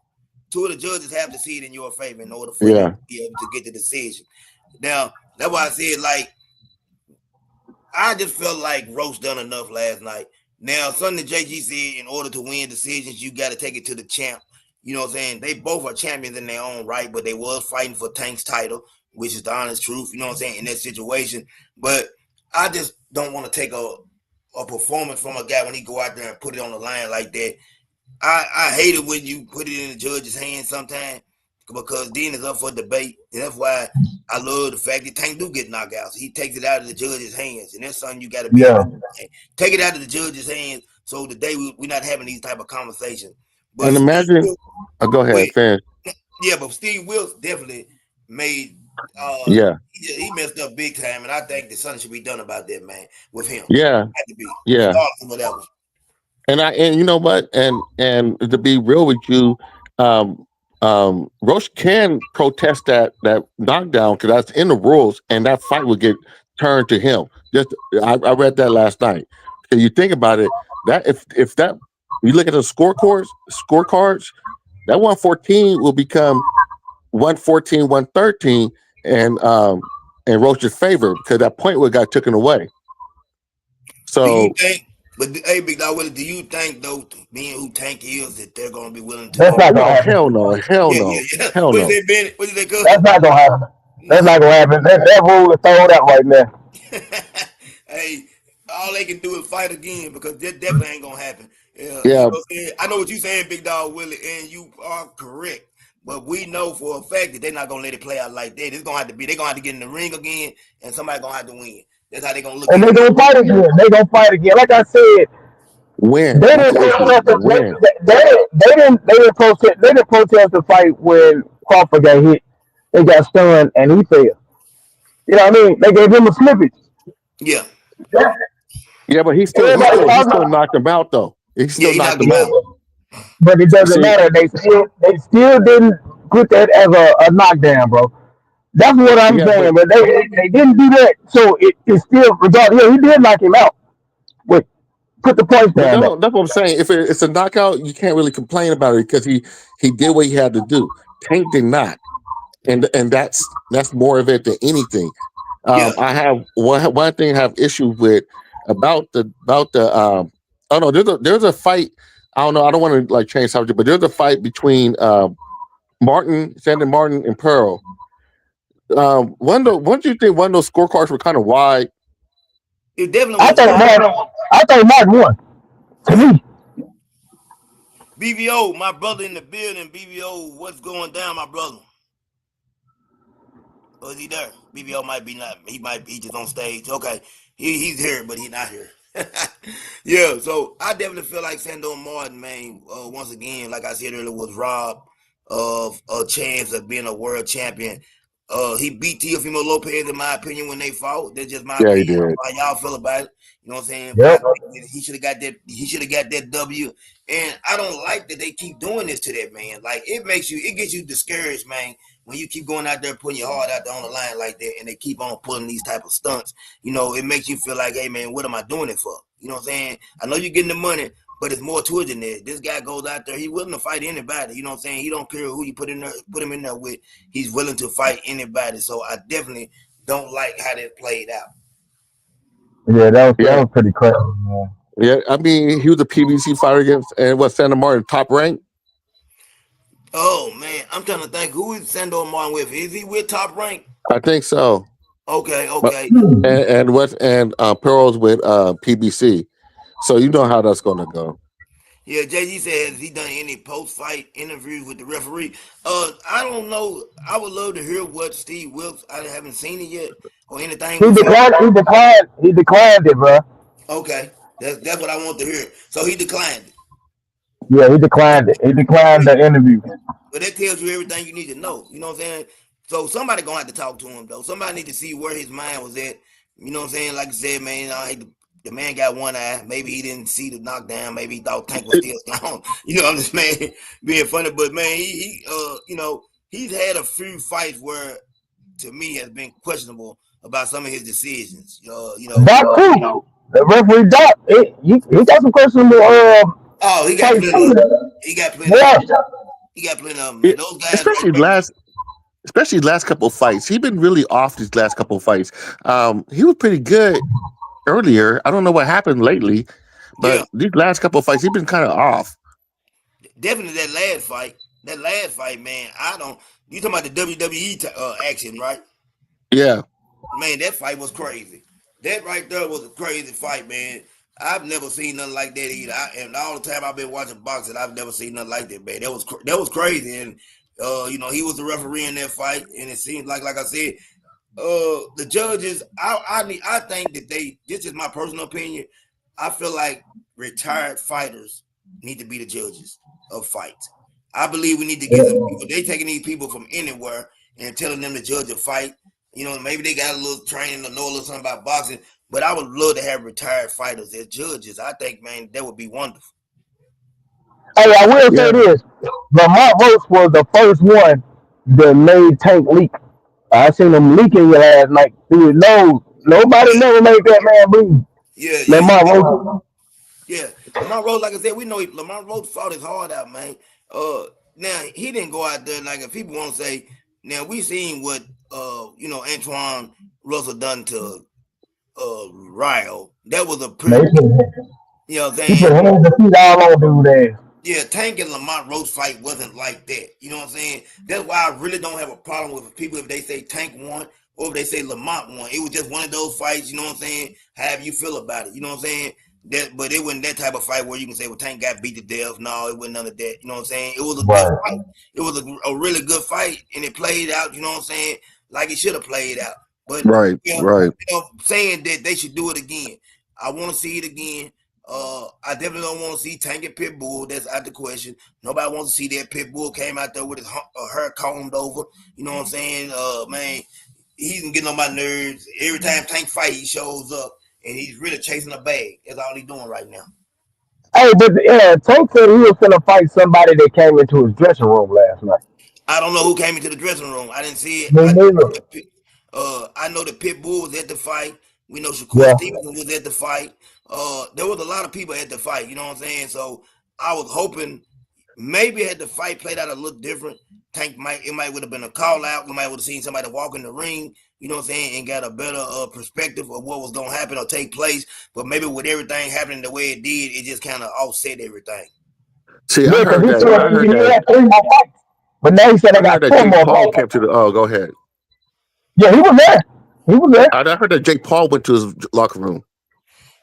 [SPEAKER 1] Two of the judges have to see it in your favor in order for you
[SPEAKER 3] Yeah.
[SPEAKER 1] to be able to get the decision. Now, that's why I said, like, I just felt like Roach done enough last night. Now, something that JG said, in order to win decisions, you got to take it to the champ. You know what I'm saying? They both are champions in their own right, but they was fighting for Tank's title, which is the honest truth. You know what I'm saying? In that situation, but I just don't want to take a performance from a guy when he go out there and put it on the line like that. I hate it when you put it in the judge's hands sometimes because then it's up for debate. And that's why I love the fact that Tank do get knockouts. He takes it out of the judge's hands. And that's something you got to be able
[SPEAKER 2] Yeah.
[SPEAKER 1] to take it out of the judge's hands. So today we're not having these type of conversations. But
[SPEAKER 3] And imagine. Go ahead,
[SPEAKER 1] wait,
[SPEAKER 3] finish.
[SPEAKER 1] yeah, but Steve Wilkes definitely made
[SPEAKER 3] Yeah,
[SPEAKER 1] he messed up big time, and I think that something should be done about that, man, with him.
[SPEAKER 3] yeah,
[SPEAKER 1] Had to be,
[SPEAKER 3] yeah.
[SPEAKER 1] regardless of whatever.
[SPEAKER 3] And you know what? And to be real with you, um, Roche can protest that knockdown because that's in the rules, and that fight would get turned to him. Just I read that last night. So you think about it, that if that you look at the scorecards, that 114 will become 114, 113, and Roche's favor because that point would got taken away.
[SPEAKER 1] Do you
[SPEAKER 3] So
[SPEAKER 1] think? But hey, Big Dog Willie, do you think though, being who Tank is, that they're gonna be willing to?
[SPEAKER 2] That's not gonna
[SPEAKER 3] no,
[SPEAKER 2] happen.
[SPEAKER 3] hell no, hell
[SPEAKER 1] Yeah,
[SPEAKER 3] no,
[SPEAKER 1] yeah, yeah.
[SPEAKER 3] hell
[SPEAKER 1] What did
[SPEAKER 3] no.
[SPEAKER 1] they been? What did they go?
[SPEAKER 2] That's not gonna happen. That's not gonna happen. That rule is thrown out right now.
[SPEAKER 1] Hey, all they can do is fight again because that definitely ain't gonna happen. Yeah, you know
[SPEAKER 3] Yeah,
[SPEAKER 1] what I'm saying? I know what you're saying, Big Dog Willie, and you are correct. But we know for a fact that they're not gonna let it play out like that. It's gonna have to be. They're gonna have to get in the ring again, and somebody gonna have to win. That's how they're gonna look
[SPEAKER 2] And
[SPEAKER 1] at
[SPEAKER 2] they
[SPEAKER 1] it.
[SPEAKER 2] gonna fight again. They gonna fight again. Like I said,
[SPEAKER 3] win.
[SPEAKER 2] they
[SPEAKER 3] That's
[SPEAKER 2] didn't
[SPEAKER 3] the issue.
[SPEAKER 2] protest.
[SPEAKER 3] Win.
[SPEAKER 2] They didn't protest. They didn't protest the fight when Crawford got hit. They got stunned and he fell. You know what I mean? They gave him a slippage.
[SPEAKER 1] Yeah,
[SPEAKER 3] Yeah, but
[SPEAKER 2] Everybody
[SPEAKER 3] he
[SPEAKER 2] talking
[SPEAKER 3] still
[SPEAKER 2] about,
[SPEAKER 3] knocked him out though. He
[SPEAKER 1] yeah,
[SPEAKER 3] still
[SPEAKER 1] he
[SPEAKER 3] knocked
[SPEAKER 1] knocked
[SPEAKER 3] him
[SPEAKER 1] him
[SPEAKER 2] yeah,
[SPEAKER 1] out.
[SPEAKER 3] out.
[SPEAKER 2] but it doesn't
[SPEAKER 3] See,
[SPEAKER 2] matter. They still didn't put that as a knockdown, bro. That's what I'm
[SPEAKER 3] yeah, but
[SPEAKER 2] saying. But they didn't do that, so it's still regardless. Yeah, he did knock him out. But put the points down though.
[SPEAKER 3] that's what I'm saying. If it's a knockout, you can't really complain about it because he did what he had to do. Tank did not, and that's more of it than anything.
[SPEAKER 1] Yeah,
[SPEAKER 3] I have one thing I have issues with about the oh no, there's a fight. I don't know. I don't want to like change subject, but there's a fight between Sandy Martin and Pearl. One do you think one of those scorecards were kind of wide?
[SPEAKER 1] it definitely
[SPEAKER 2] I
[SPEAKER 1] was
[SPEAKER 2] think
[SPEAKER 1] wide.
[SPEAKER 2] Martin. I think Martin won. To me,
[SPEAKER 1] BVO, my brother in the building. BVO, what's going down, my brother? Oh, is he there? BVO might be not. He might be just on stage. Okay, he's here, but he's not here. Yeah, so I definitely feel like Sandor Martin, man. Once again, like I said earlier, was robbed of a chance of being a world champion. He beat Teofimo Lopez, in my opinion, when they fought. That's just my
[SPEAKER 3] Yeah, he
[SPEAKER 1] opinion.
[SPEAKER 3] did.
[SPEAKER 1] How y'all feel about it? You know what I'm saying?
[SPEAKER 2] Yep.
[SPEAKER 1] He should have got that. He should have got that W. And I don't like that they keep doing this to that man. Like it gets you discouraged, man, when you keep going out there putting your heart out there on the line like that, and they keep on pulling these type of stunts. You know, it makes you feel like, hey man, what am I doing it for? You know what I'm saying? I know you're getting the money, but it's more to it than that. This guy goes out there, he's willing to fight anybody. You know what I'm saying? He don't care who you put him in there with. He's willing to fight anybody. So I definitely don't like how that played out.
[SPEAKER 2] Yeah, that
[SPEAKER 3] Yeah.
[SPEAKER 2] was pretty crazy, man.
[SPEAKER 3] Yeah, I mean, he was a PBC fighter against, and what, Sandor Martin, top rank?
[SPEAKER 1] Oh man, I'm trying to think, who is Sandor Martin with? Is he with Top Rank?
[SPEAKER 3] I think so.
[SPEAKER 1] Okay.
[SPEAKER 3] And Pearl's with PBC. So you know how that's gonna go.
[SPEAKER 1] Yeah, Jay-Z said, has he done any post-fight interviews with the referee? I don't know. I would love to hear what Steve Wilkes, I haven't seen it yet, or anything.
[SPEAKER 2] He declined it, bro.
[SPEAKER 1] Okay, that's what I want to hear. So he declined it.
[SPEAKER 2] Yeah, he declined it. He declined the interview.
[SPEAKER 1] But that tells you everything you need to know. You know what I'm saying? So somebody gonna have to talk to him though. Somebody need to see where his mind was at. You know what I'm saying? Like I said, man, the man got one eye. Maybe he didn't see the knockdown. Maybe he thought Tank was still strong. You know, I'm just man being funny, but man, he you know, he's had a few fights where, to me, has been questionable about some of his decisions. You know.
[SPEAKER 2] Doc too. The referee Doc, he got some questionable.
[SPEAKER 1] Oh, he got plenty. He got plenty.
[SPEAKER 2] Yeah.
[SPEAKER 1] He got plenty of them. Man. Those guys,
[SPEAKER 3] especially last couple of fights. He's been really off these last couple of fights. He was pretty good earlier. I don't know what happened lately, but these last couple of fights, he's been kind of off.
[SPEAKER 1] Definitely that last fight, man. You talking about the WWE action, right?
[SPEAKER 3] Yeah.
[SPEAKER 1] Man, that fight was crazy. That right there was a crazy fight, man. I've never seen nothing like that either. And all the time I've been watching boxing, I've never seen nothing like that, man. That was crazy. And you know, he was the referee in that fight, and it seems like I said, the judges. I think that this is my personal opinion. I feel like retired fighters need to be the judges of fights. I believe we need to get some people. They taking these people from anywhere and telling them to judge a fight. You know, maybe they got a little training to know a little something about boxing, but I would love to have retired fighters as judges. I think, man, that would be wonderful.
[SPEAKER 2] Hey, I will say this: Lamont Roach was the first one that made Tank leak. I seen him leaking last night through his nose. Nobody never made that man breathe.
[SPEAKER 1] Yeah.
[SPEAKER 2] Lamont Roach.
[SPEAKER 1] Yeah, Lamont Roach, like I said, we know Lamont Roach fought his heart out, man. Now he didn't go out there like if people want to say. Now we seen what you know, Antoine Russell done to Ryo. That was a pretty, you know what I'm saying?
[SPEAKER 2] He put hands and feet all on dude ass.
[SPEAKER 1] Yeah, Tank and Lamont Roach fight wasn't like that. You know what I'm saying? That's why I really don't have a problem with people if they say Tank won or if they say Lamont won. It was just one of those fights, you know what I'm saying? However you feel about it, you know what I'm saying? But it wasn't that type of fight where you can say, well, Tank got beat to death. No, it wasn't none of that. You know what I'm saying? It was a good fight. It was a really good fight, and it played out, you know what I'm saying, like it should have played out. But you know, saying that they should do it again. I want to see it again. I definitely don't want to see Tank and Pitbull. That's out the question. Nobody wants to see that. Pitbull came out there with his hair combed over. You know what I'm saying? Man, he's getting on my nerves. Every time Tank fight, he shows up. And he's really chasing a bag. That's all he's doing right now.
[SPEAKER 2] Hey, but Tank said he was gonna fight somebody that came into his dressing room last night.
[SPEAKER 1] I don't know who came into the dressing room. I didn't see it. I know that Pitbull was at the fight. We know Shakur Stevenson was at the fight. There was a lot of people at the fight. You know what I'm saying? So I was hoping maybe had the fight played out a little different, Tank might would have been a call out. We might would have seen somebody walk in the ring, you know what I'm saying, and got a better perspective of what was going to happen or take place. But maybe with everything happening the way it did, it just kind of offset everything.
[SPEAKER 3] See, I heard that.
[SPEAKER 2] He had 3 more fights, but now he said I got 4 more
[SPEAKER 3] Paul came to the. Oh, go ahead.
[SPEAKER 2] Yeah, he was there. He was there.
[SPEAKER 3] I heard that Jake Paul went to his locker room.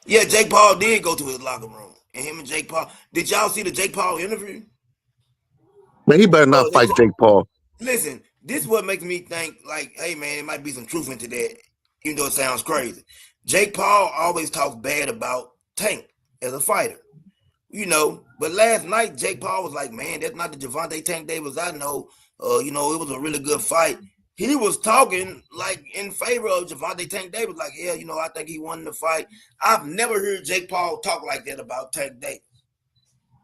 [SPEAKER 1] Yeah, Jake Paul did go to his locker room. and him and Jake Paul. Did y'all see the Jake Paul interview?
[SPEAKER 3] Man, he better not fight Jake Paul.
[SPEAKER 1] Listen, this is what makes me think like, hey man, it might be some truth into that, even though it sounds crazy. Jake Paul always talks bad about Tank as a fighter, but last night Jake Paul was like, man, that's not the Gervonta Tank Davis I know. It was a really good fight. He was talking like in favor of Gervonta Tank Davis, like, yeah, I think he won the fight. I've never heard Jake Paul talk like that about Tank Davis.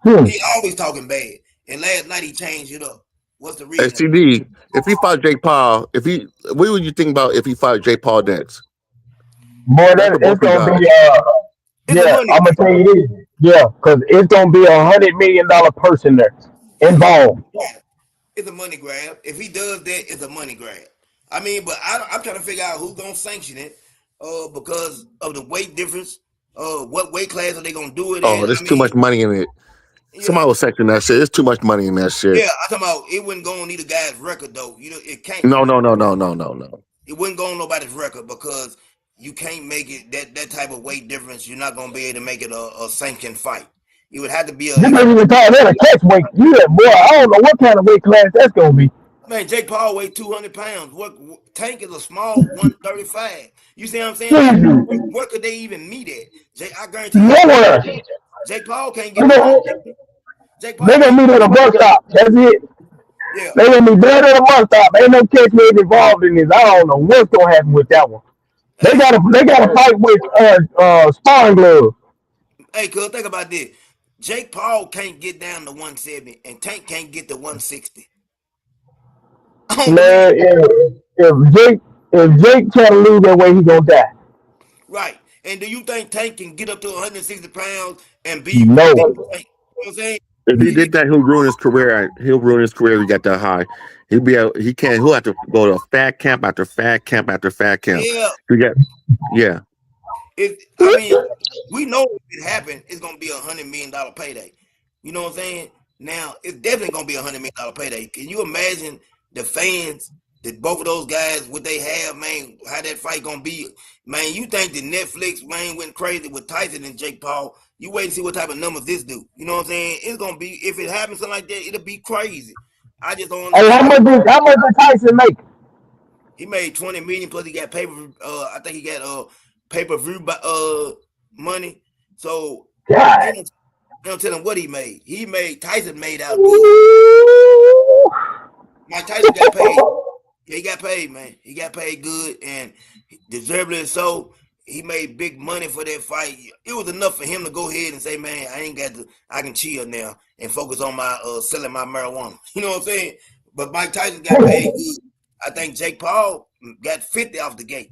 [SPEAKER 1] He always talking bad. And last night he changed it up. What's the reason?
[SPEAKER 3] STD, if he fought Jake Paul, what would you think about if he fought Jake Paul next?
[SPEAKER 2] Boy, it's gonna be I'm gonna tell you this. Yeah, because it's gonna be $100 million person there involved.
[SPEAKER 1] Yeah, it's a money grab. If he does that, it's a money grab. I mean, but I'm trying to figure out who's gonna sanction it, because of the weight difference. What weight class are they gonna do it?
[SPEAKER 3] Oh, there's too much money in it. Somebody was sanction that shit. There's too much money in that shit.
[SPEAKER 1] Yeah, I'm talking about it wouldn't go on either guy's record though. It can't.
[SPEAKER 3] No.
[SPEAKER 1] It wouldn't go on nobody's record because you can't make it that type of weight difference. You're not gonna be able to make it a sanctioned fight. It would have to be a.
[SPEAKER 2] You can't even call that a catch weight. Yeah, boy, I don't know what kind of weight class that's gonna be.
[SPEAKER 1] Man, Jake Paul weighed 200 pounds. What Tank is a small 135. You see what I'm saying? Where could they even meet at? I guarantee you.
[SPEAKER 2] Nowhere.
[SPEAKER 1] Jake Paul can't get it.
[SPEAKER 2] They're gonna meet at a bus stop. That's it.
[SPEAKER 1] Yeah.
[SPEAKER 2] They're gonna be there at a bus stop. Ain't no catch weight involved in this. I don't know what's gonna happen with that one. They gotta fight with sparring gloves.
[SPEAKER 1] Hey, cuz, think about this. Jake Paul can't get down to 170 and Tank can't get to 160.
[SPEAKER 2] Man, if Jake try to lose that way, he gonna die.
[SPEAKER 1] Right. And do you think Tank can get up to 160 pounds and be
[SPEAKER 2] no?
[SPEAKER 1] You know what I'm saying?
[SPEAKER 3] If he did that, he'll ruin his career. He'll ruin his career. He got that high. He'll have to go to fat camp after fat camp after fat camp.
[SPEAKER 1] Yeah. We know if it happened, it's gonna be $100 million payday. You know what I'm saying? Now it's definitely gonna be $100 million payday. Can you imagine the fans that both of those guys, what they have, man, how that fight gonna be? Man, you think that Netflix, man, went crazy with Tyson and Jake Paul? You wait and see what type of numbers this do. You know what I'm saying? It's gonna be, if it happens something like that, it'll be crazy. I just don't understand.
[SPEAKER 2] Hey, how much did Tyson make?
[SPEAKER 1] He made 20 million plus he got I think he got pay-per-view money. So they don't tell him what he made. Tyson made out good. Mike Tyson got paid. Yeah, he got paid, man. He got paid good and deservedly so. He made big money for that fight. It was enough for him to go ahead and say, man, I can chill now and focus on my selling my marijuana. You know what I'm saying? But Mike Tyson got paid good. I think Jake Paul got 50 off the gate.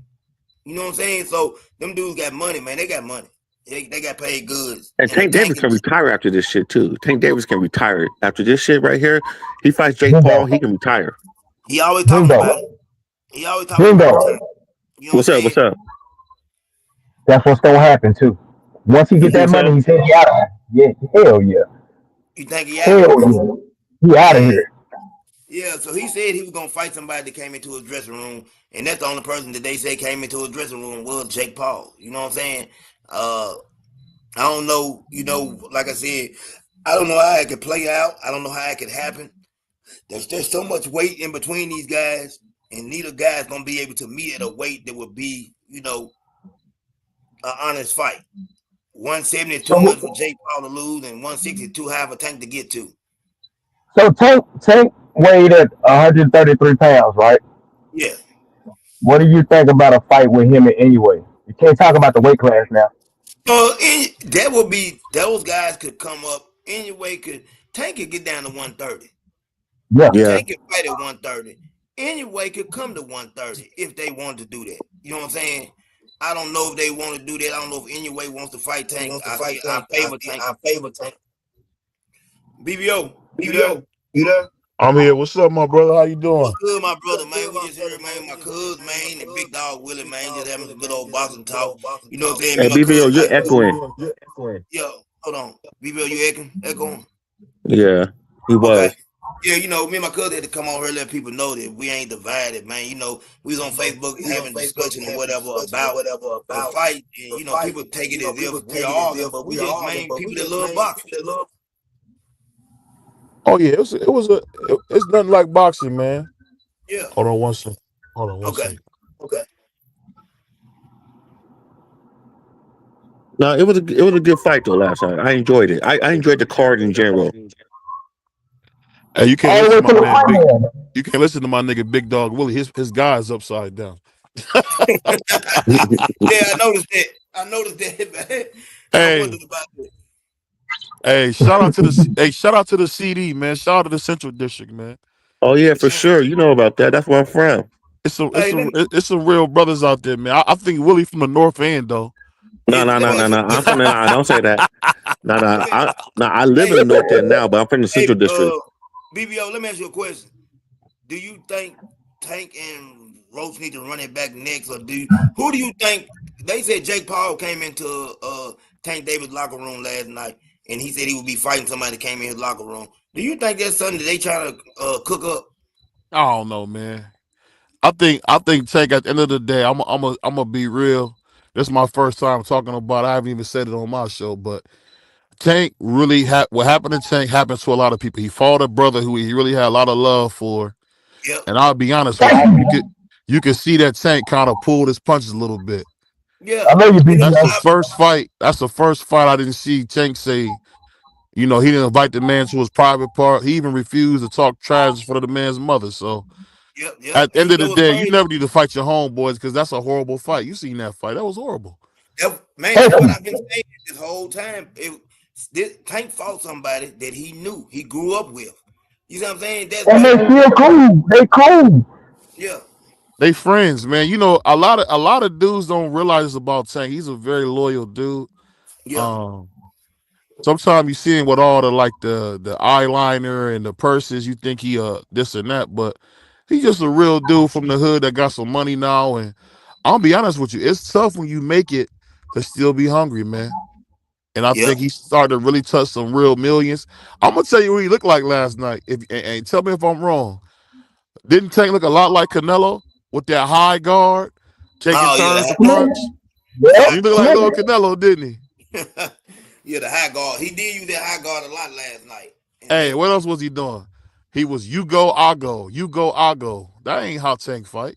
[SPEAKER 1] You know what I'm saying? So them dudes got money, man. They got money. They got paid good.
[SPEAKER 3] And Tank Davis can retire after this shit too. Tank Davis can retire after this shit right here. He fights Jake Paul, he can retire.
[SPEAKER 1] He always talking about it. He always talking about it. You know
[SPEAKER 3] What's up?
[SPEAKER 2] That's what's gonna happen too. Once he get that money, he said he out of here. Yeah, hell yeah.
[SPEAKER 1] You think he out of here?
[SPEAKER 2] Hell yeah. He out of here.
[SPEAKER 1] Yeah, so he said he was gonna fight somebody that came into his dressing room, and that's the only person that they say came into his dressing room was Jake Paul. You know what I'm saying? I don't know, like I said, I don't know how it could play out. I don't know how it could happen. There's so much weight in between these guys, and neither guy's gonna be able to meet at a weight that would be, an honest fight. 170 is too much for Jake Paul to lose, and 160 is too high for Tank to get to.
[SPEAKER 2] So Tank weighed at 133 pounds, right?
[SPEAKER 1] Yeah.
[SPEAKER 2] What do you think about a fight with him anyway? You can't talk about the weight class now.
[SPEAKER 1] That would be, those guys could come up anyway. Tank could get down to 130.
[SPEAKER 2] Yeah.
[SPEAKER 1] Tank could fight at 130. Anyway could come to 130 if they wanted to do that. You know what I'm saying? I don't know if they want to do that. I don't know if Anyway wants to fight Tank. I favor Tank. BBO, you there?
[SPEAKER 4] I'm here. What's up, my brother? How you doing?
[SPEAKER 1] What's good, my brother, man? We just heard, man, my cuz, man, and Big Dog Willie, man, just having some good old boxing talk. You know what I'm saying?
[SPEAKER 3] Hey, BBO, you're echoing.
[SPEAKER 1] Yo, hold on. BBO, you echoing?
[SPEAKER 3] Yeah, he was.
[SPEAKER 1] Yeah, me and my cousin had to come on here and let people know that we ain't divided, man. We was on Facebook having discussion or whatever about the fight, and people take it as if we arguing, but we just main people that love boxing.
[SPEAKER 4] Oh yeah, it's nothing like boxing, man.
[SPEAKER 1] Yeah.
[SPEAKER 4] Hold on one second. Hold on one
[SPEAKER 1] Okay.
[SPEAKER 4] second.
[SPEAKER 3] No, it was a good fight though last night. I enjoyed it. I enjoyed the card in general.
[SPEAKER 4] Hey, you can't
[SPEAKER 2] All the
[SPEAKER 4] listen
[SPEAKER 2] way
[SPEAKER 4] to
[SPEAKER 2] to
[SPEAKER 4] my
[SPEAKER 2] the
[SPEAKER 4] man Big.
[SPEAKER 2] final.
[SPEAKER 4] You can't listen to my nigga Big Dog Willie. His guy is upside down.
[SPEAKER 1] Yeah, I noticed that. Man. I
[SPEAKER 4] Hey,
[SPEAKER 1] wondered about that.
[SPEAKER 4] hey, shout out to the CD, man. Shout out to the Central District, man.
[SPEAKER 3] Oh yeah, for sure. You know about that. That's where I'm from.
[SPEAKER 1] Hey, let me,
[SPEAKER 4] It's some real brothers out there, man. I think Willie from the North End though.
[SPEAKER 3] No,
[SPEAKER 1] let me ask you a
[SPEAKER 3] I'm
[SPEAKER 1] question.
[SPEAKER 3] from the. Don't say that. No.
[SPEAKER 1] Let me-
[SPEAKER 3] I live in the North End now, but I'm from the
[SPEAKER 1] Hey,
[SPEAKER 3] Central District.
[SPEAKER 1] BBO, let me ask you a question. Do you think Tank and Roach need to run it back next, or who do you think? They said Jake Paul came into Tank Davis' locker room last night, and he said he would be fighting somebody that came in his locker room. Do you think that's something that they trying to cook up?
[SPEAKER 4] I don't know, man. I think Tank at the end of the day, I'm gonna be real. This is my first time talking about it. I haven't even said it on my show, but Tank really what happened to Tank happened to a lot of people. He fought a brother who he really had a lot of love for.
[SPEAKER 1] Yep.
[SPEAKER 4] And I'll be honest with you, you could see that Tank kind of pulled his punches a little bit.
[SPEAKER 1] Yeah.
[SPEAKER 2] I know you beat
[SPEAKER 4] That's
[SPEAKER 2] me.
[SPEAKER 4] the first fight. That's the first fight I didn't see Tank say, he didn't invite the man to his private part. He even refused to talk trash in front of the man's mother. So
[SPEAKER 1] Yep.
[SPEAKER 4] at the end of the
[SPEAKER 1] was
[SPEAKER 4] day, you
[SPEAKER 1] crazy.
[SPEAKER 4] never need to fight your homeboys because that's a horrible fight. You seen that fight. That was horrible.
[SPEAKER 1] Man, that's what I've been saying this whole time. Tank fought somebody that he knew, he grew up with. You see what I'm saying? That's
[SPEAKER 2] And they
[SPEAKER 1] better.
[SPEAKER 2] still cool. They cool.
[SPEAKER 1] Yeah.
[SPEAKER 4] They friends, man. A lot of dudes don't realize about Tank. He's a very loyal dude.
[SPEAKER 1] Yeah.
[SPEAKER 4] Sometimes you see him with all the eyeliner and the purses, you think he this and that, but he's just a real dude from the hood that got some money now. And I'll be honest with you, it's tough when you make it to still be hungry, man. And I think he started to really touch some real millions. I'm gonna tell you what he looked like last night. And tell me if I'm wrong. Didn't Tank look a lot like Canelo with that high guard, taking turns to punch?
[SPEAKER 2] Yeah.
[SPEAKER 4] He looked like little Canelo, didn't he?
[SPEAKER 1] Yeah, the high guard. He did use that high guard a lot last night.
[SPEAKER 4] Hey, what else was he doing? He was you go, I go. You go, I go. That ain't how Tank fight.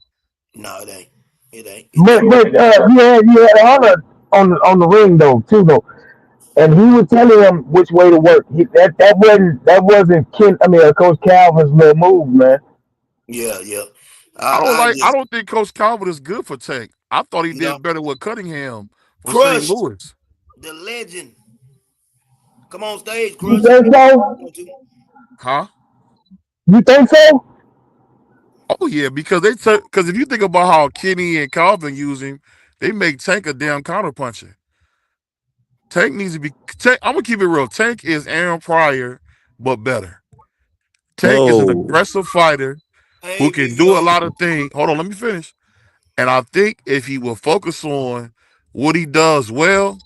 [SPEAKER 1] No, it ain't. It ain't.
[SPEAKER 2] But you had Hunter on the ring though too though, and he was telling him which way to work. That wasn't Coach Calvin's little move, man.
[SPEAKER 1] Yeah.
[SPEAKER 4] I
[SPEAKER 1] I
[SPEAKER 4] don't think Coach Calvin is good for Tank. I thought he
[SPEAKER 1] just
[SPEAKER 4] did better with Cunningham from St.
[SPEAKER 1] Crushed
[SPEAKER 4] Louis.
[SPEAKER 1] the legend. Come on stage,
[SPEAKER 2] You
[SPEAKER 1] Crush.
[SPEAKER 2] think so?
[SPEAKER 4] Huh?
[SPEAKER 2] You think so?
[SPEAKER 4] Oh yeah, because because if you think about how Kenny and Calvin use him, they make Tank a damn counterpuncher. Tank needs to be I'm gonna keep it real. Tank is Aaron Pryor, but better. Tank is an
[SPEAKER 3] Oh,
[SPEAKER 4] aggressive fighter who can do a lot of things. Hold on, let me finish. And I think if he will focus on what he does well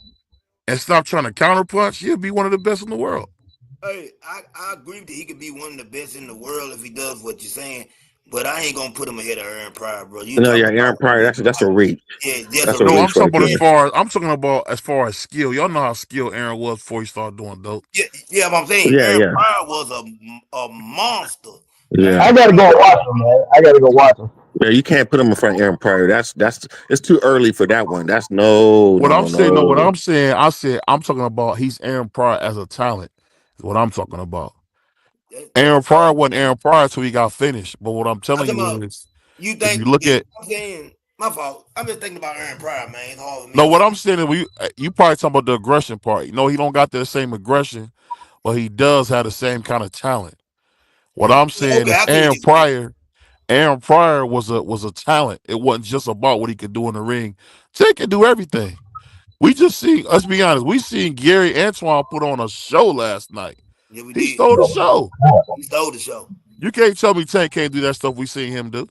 [SPEAKER 4] and stop trying to counterpunch, he'll be one of the best in the world.
[SPEAKER 1] Hey, I agree that he could be one of the best in the world if he does what you're saying, but I ain't gonna put him ahead of Aaron Pryor, bro.
[SPEAKER 3] Aaron Pryor. That's a reach.
[SPEAKER 1] Yeah,
[SPEAKER 3] That's a
[SPEAKER 4] No,
[SPEAKER 3] reach right there.
[SPEAKER 4] I'm talking about as far as skill. Y'all know how skilled Aaron was before he started doing dope.
[SPEAKER 1] Yeah, but I'm saying Aaron Pryor was a monster.
[SPEAKER 3] Yeah.
[SPEAKER 2] I gotta go watch him, man. I gotta go watch him.
[SPEAKER 3] Yeah, you can't put him in front of Aaron Pryor. That's it's too early for that one. That's no.
[SPEAKER 4] What I'm saying, I said I'm talking about he's Aaron Pryor as a talent. Is what I'm talking about. Aaron Pryor wasn't Aaron Pryor until he got finished. But what I'm telling you is,
[SPEAKER 1] you
[SPEAKER 4] if
[SPEAKER 1] think
[SPEAKER 4] you look at,
[SPEAKER 1] I'm saying my fault. I'm just thinking about Aaron Pryor, man. It's hard for me.
[SPEAKER 4] no, what I'm saying is you probably talking about the aggression part. He don't got the same aggression, but he does have the same kind of talent. What I'm saying is Aaron Pryor was a talent. It wasn't just about what he could do in the ring. Tank can do everything. We just see, let's be honest, we seen Gary Antoine put on a show last night.
[SPEAKER 1] Yeah, we
[SPEAKER 4] He
[SPEAKER 1] did.
[SPEAKER 4] stole the show.
[SPEAKER 1] He stole the show.
[SPEAKER 4] You can't tell me Tank can't do that stuff we seen him do.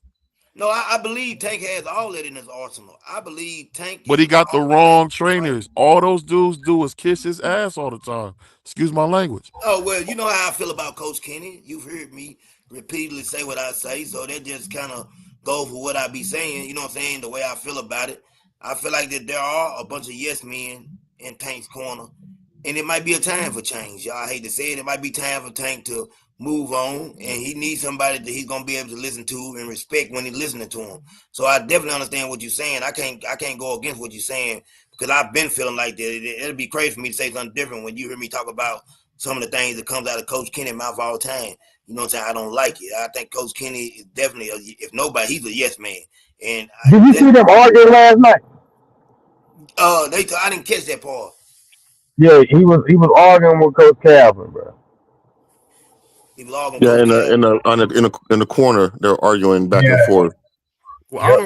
[SPEAKER 1] No, I believe Tank has all that in his arsenal. I believe Tank
[SPEAKER 4] But he
[SPEAKER 1] is
[SPEAKER 4] got the
[SPEAKER 1] all
[SPEAKER 4] wrong
[SPEAKER 1] right.
[SPEAKER 4] trainers. All those dudes do is kiss his ass all the time. Excuse my language.
[SPEAKER 1] Oh well, you know how I feel about Coach Kenny. You've heard me repeatedly say what I say, so that just kind of goes for what I be saying. You know what I'm saying? The way I feel about it. I feel like that there are a bunch of yes men in Tank's corner, and it might be a time for change. Y'all, I hate to say it. It might be time for Tank to move on, and he needs somebody that he's gonna be able to listen to and respect when he's listening to him. So I definitely understand what you're saying. I can't go against what you're saying because I've been feeling like that. It'll be crazy for me to say something different when you hear me talk about some of the things that comes out of Coach Kenny's mouth all the time. You know what I'm saying? I don't like it. I think Coach Kenny is definitely, if nobody, he's a yes man. And
[SPEAKER 2] Did you see them arguing last night?
[SPEAKER 1] I didn't catch that part.
[SPEAKER 2] Yeah, he was arguing with Coach Calvin, bro.
[SPEAKER 1] He was all on
[SPEAKER 3] Yeah,
[SPEAKER 1] Coach
[SPEAKER 3] in
[SPEAKER 1] Cal.
[SPEAKER 3] the corner, they're arguing back and
[SPEAKER 2] Yeah.
[SPEAKER 3] forth.
[SPEAKER 4] Well,
[SPEAKER 2] Yep.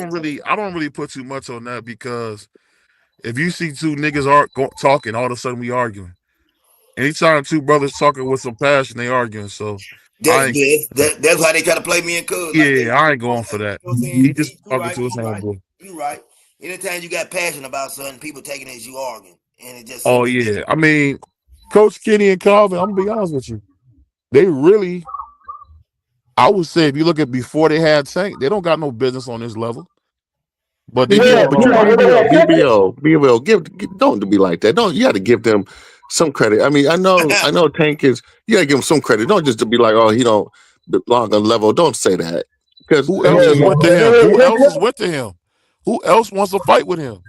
[SPEAKER 4] I don't really put too much on that because if you see two niggas are talking, all of a sudden we arguing. Anytime two brothers talking with some passion, they arguing. So I ain't.
[SPEAKER 1] That's why they try to play me in cuz like that.
[SPEAKER 4] Yeah, I ain't going for
[SPEAKER 1] You know
[SPEAKER 4] that.
[SPEAKER 1] what I'm
[SPEAKER 4] He
[SPEAKER 1] saying?
[SPEAKER 4] just
[SPEAKER 1] You
[SPEAKER 4] talking
[SPEAKER 1] right,
[SPEAKER 4] to his
[SPEAKER 1] you right,
[SPEAKER 4] homeboy.
[SPEAKER 1] you right. Anytime you got passion about something, people taking it as you arguing. And it just
[SPEAKER 4] Oh
[SPEAKER 1] seems
[SPEAKER 4] yeah, I mean, Coach Kenny and Calvin. I'm gonna be honest with you. They really, I would say, if you look at before they had Tank, they don't got no business on this level. But they
[SPEAKER 3] Yeah,
[SPEAKER 4] give
[SPEAKER 2] Yeah,
[SPEAKER 3] but
[SPEAKER 2] you know, when they had Pippen,
[SPEAKER 3] BBL, don't be like that. Don't, you got to give them some credit. I mean, I know Tank is. You got to give him some credit. Don't just to be like, oh, he don't belong on level. Don't say that because
[SPEAKER 4] who
[SPEAKER 3] I
[SPEAKER 4] else
[SPEAKER 2] yeah,
[SPEAKER 4] is
[SPEAKER 3] mean,
[SPEAKER 4] went to
[SPEAKER 2] when
[SPEAKER 4] him?
[SPEAKER 2] they had
[SPEAKER 4] Who else
[SPEAKER 2] Pippen,
[SPEAKER 4] is went to him? Who else wants to fight with him?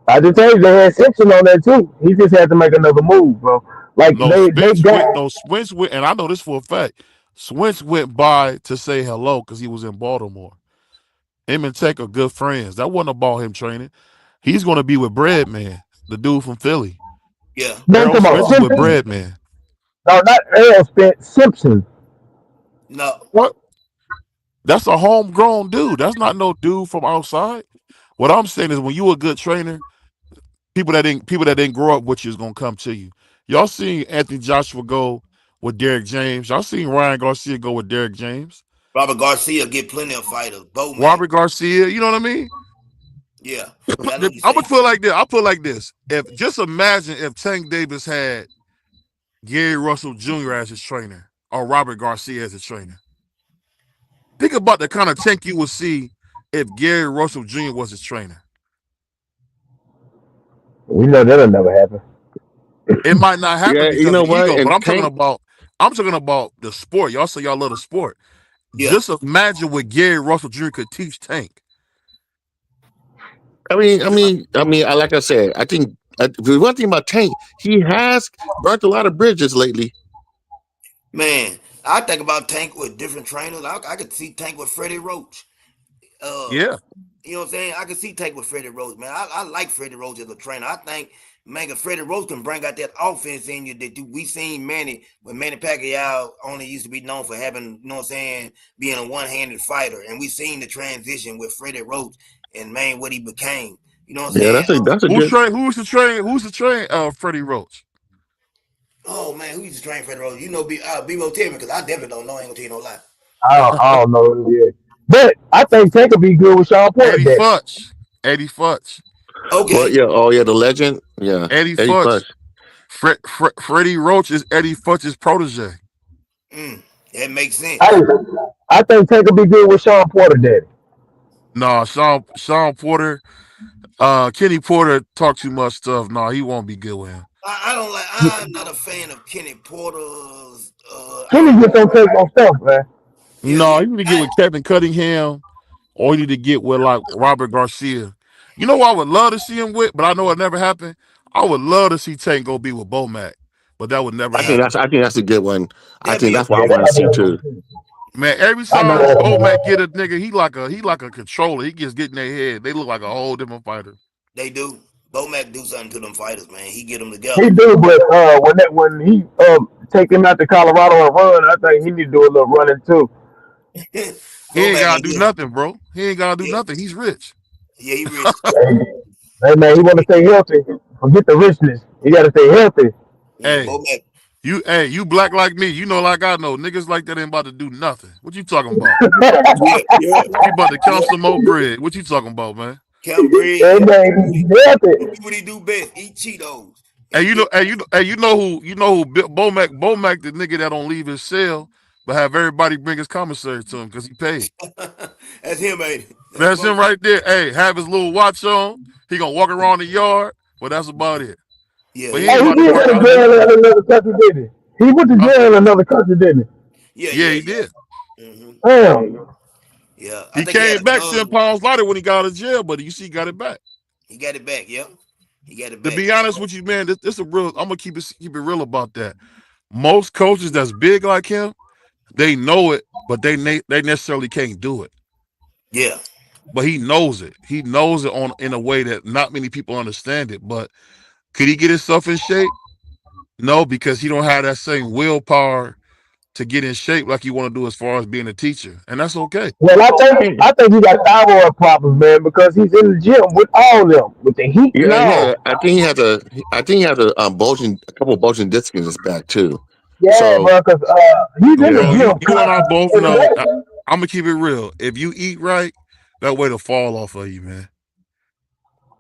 [SPEAKER 2] I just tell you they had Simpson on there too. He just had to make another move, bro. Like
[SPEAKER 4] No,
[SPEAKER 2] they
[SPEAKER 4] Spence
[SPEAKER 2] got
[SPEAKER 4] went. No, Spence went, and I know this for a fact. Spence went by to say hello because he was in Baltimore. Him and Tech are good friends. That wasn't about him training. He's going to be with Breadman, the dude from Philly.
[SPEAKER 1] yeah.
[SPEAKER 2] no
[SPEAKER 4] Errol
[SPEAKER 2] talking about
[SPEAKER 4] Spence is with
[SPEAKER 2] Simpson.
[SPEAKER 4] Breadman.
[SPEAKER 2] No, not Errol Spence, Simpson.
[SPEAKER 1] No.
[SPEAKER 4] What? That's a homegrown dude. That's not no dude from outside. What I'm saying is, when you a good trainer, people that didn't grow up with you is gonna come to you. Y'all seen Anthony Joshua go with Derek James. Y'all seen Ryan Garcia go with Derek James.
[SPEAKER 1] Robert Garcia get plenty of fighters. Bomac.
[SPEAKER 4] Robert Garcia. You know what I mean?
[SPEAKER 1] Yeah. Yeah, I know what you're
[SPEAKER 4] I'm gonna
[SPEAKER 1] saying.
[SPEAKER 4] put it like this. I'll put it like this. If just imagine if Tank Davis had Gary Russell Jr. as his trainer or Robert Garcia as his trainer. Think about the kind of Tank you would see if Gary Russell Jr. was his trainer.
[SPEAKER 2] We know that'll never happen.
[SPEAKER 4] It might not happen
[SPEAKER 3] yeah, you
[SPEAKER 4] because
[SPEAKER 3] know
[SPEAKER 4] of
[SPEAKER 3] what?
[SPEAKER 4] ego, but
[SPEAKER 3] And Tank,
[SPEAKER 4] I'm talking about the sport. Y'all say y'all love the sport.
[SPEAKER 1] Yeah.
[SPEAKER 4] Just imagine what Gary Russell Jr. could teach Tank.
[SPEAKER 3] like I said, I think the one thing about Tank, he has burnt a lot of bridges lately.
[SPEAKER 1] Man, I think about Tank with different trainers. I could see Tank with Freddie Roach.
[SPEAKER 4] Yeah.
[SPEAKER 1] You know what I'm saying? I could see Tank with Freddie Roach, man. I like Freddie Roach as a trainer. I think, man, if Freddie Roach can bring out that offense in you that we seen Manny, when Manny Pacquiao only used to be known for having, you know what I'm saying, being a one-handed fighter. And we seen the transition with Freddie Roach and, man, what he became. You know what I'm
[SPEAKER 3] Yeah,
[SPEAKER 1] saying?
[SPEAKER 3] that's a
[SPEAKER 4] Who's
[SPEAKER 3] good.
[SPEAKER 4] train? Who's the train? Freddie Roach.
[SPEAKER 1] Oh, man, who used to train Freddie Roach? You know, B-Mo tell me, because I definitely don't know. I ain't going to tell you no lie.
[SPEAKER 2] I don't know who it is. But I think Tank could be good with Sean Porter.
[SPEAKER 4] Eddie Futch. Eddie Futch.
[SPEAKER 1] Okay.
[SPEAKER 3] Well, yeah. Oh, yeah. The legend. Yeah.
[SPEAKER 4] Eddie
[SPEAKER 3] Eddie
[SPEAKER 4] Futch.
[SPEAKER 3] Futch.
[SPEAKER 4] Freddie Roach is Eddie Futch's protege.
[SPEAKER 1] That makes sense.
[SPEAKER 2] I think Tank could be good with Sean Porter, daddy.
[SPEAKER 4] No, Sean Porter, Kenny Porter talk too much stuff. No, he won't be good with him.
[SPEAKER 1] I don't like. I'm not a fan of Kenny Porter's.
[SPEAKER 2] Kenny just don't take no stuff, man.
[SPEAKER 4] No, you need to get with Kevin Cunningham, or you need to get with like Robert Garcia. You know what I would love to see him with, but I know it never happened. I would love to see Tank go be with Bomac, but that would never happen.
[SPEAKER 3] I think that's a good one. I
[SPEAKER 1] That'd
[SPEAKER 3] think
[SPEAKER 1] be
[SPEAKER 3] that's what I want to see too.
[SPEAKER 4] Man, every time Bomac get a nigga, he like a controller. He just get in their head. They look like a whole different fighter.
[SPEAKER 1] They do. Bomac do something to them fighters, man. He get them together.
[SPEAKER 2] He do, but when he take him out to Colorado and run, I think he need to do a little running too.
[SPEAKER 4] He ain't gotta do nothing, bro. He ain't gotta do nothing. He's rich.
[SPEAKER 1] Yeah, he rich.
[SPEAKER 2] Hey man, he want to stay healthy. Forget the richness. He got to stay healthy.
[SPEAKER 4] Hey, You black like me. You know, like I know, niggas like that ain't about to do nothing. What you talking about?
[SPEAKER 1] Yeah.
[SPEAKER 4] You about to count some more bread? What you talking about, man?
[SPEAKER 1] Count bread.
[SPEAKER 2] That
[SPEAKER 1] Yeah.
[SPEAKER 2] man nothing.
[SPEAKER 1] Do what he do best. Eat Cheetos.
[SPEAKER 4] Hey,
[SPEAKER 1] Eat big.
[SPEAKER 4] you know who Bomac, the nigga that don't leave his cell, but have everybody bring his commissary to him because he paid.
[SPEAKER 1] That's him, ain't it?
[SPEAKER 4] That's him right there. Hey, have his little watch on. He gonna walk around the yard, but that's about it.
[SPEAKER 1] Yeah,
[SPEAKER 4] But he
[SPEAKER 1] yeah,
[SPEAKER 4] ain't
[SPEAKER 2] Oh, he
[SPEAKER 4] about to
[SPEAKER 2] did
[SPEAKER 4] work
[SPEAKER 2] go
[SPEAKER 4] out
[SPEAKER 2] to
[SPEAKER 4] here.
[SPEAKER 2] jail in another country, didn't he? He went to
[SPEAKER 4] Huh?
[SPEAKER 2] jail in another country, didn't
[SPEAKER 1] yeah,
[SPEAKER 4] Yeah,
[SPEAKER 1] yeah,
[SPEAKER 4] he
[SPEAKER 1] yeah.
[SPEAKER 4] did.
[SPEAKER 1] hmm
[SPEAKER 2] he? Damn.
[SPEAKER 1] Yeah, I
[SPEAKER 4] He
[SPEAKER 1] think he had
[SPEAKER 4] came
[SPEAKER 1] a
[SPEAKER 4] back 10
[SPEAKER 1] gun.
[SPEAKER 4] pounds lighter when he got out of jail, but you see, he got it back.
[SPEAKER 1] He got it back. Yep, he got it
[SPEAKER 4] To
[SPEAKER 1] back.
[SPEAKER 4] be honest with you, man, this a real. I'm gonna keep it real about that. Most coaches that's big like him, they know it, but they necessarily can't do it.
[SPEAKER 1] Yeah,
[SPEAKER 4] But he knows it. He knows it in a way that not many people understand it. But could he get himself in shape? No, because he don't have that same willpower to get in shape like you want to do as far as being a teacher, and that's okay.
[SPEAKER 2] Well, I think he got thyroid problems, man, because he's in the gym with all them, with the heat and
[SPEAKER 3] Yeah,
[SPEAKER 2] all.
[SPEAKER 3] yeah. I think he has a couple of bulging discs in his back too.
[SPEAKER 2] Yeah,
[SPEAKER 3] So
[SPEAKER 2] bro, because he's in the
[SPEAKER 3] yeah,
[SPEAKER 4] Bro,
[SPEAKER 2] gym
[SPEAKER 4] you and I
[SPEAKER 2] constantly
[SPEAKER 4] both
[SPEAKER 2] every
[SPEAKER 4] know.
[SPEAKER 2] day.
[SPEAKER 4] I'm gonna keep it real. If you eat right, that way to fall off of you, man.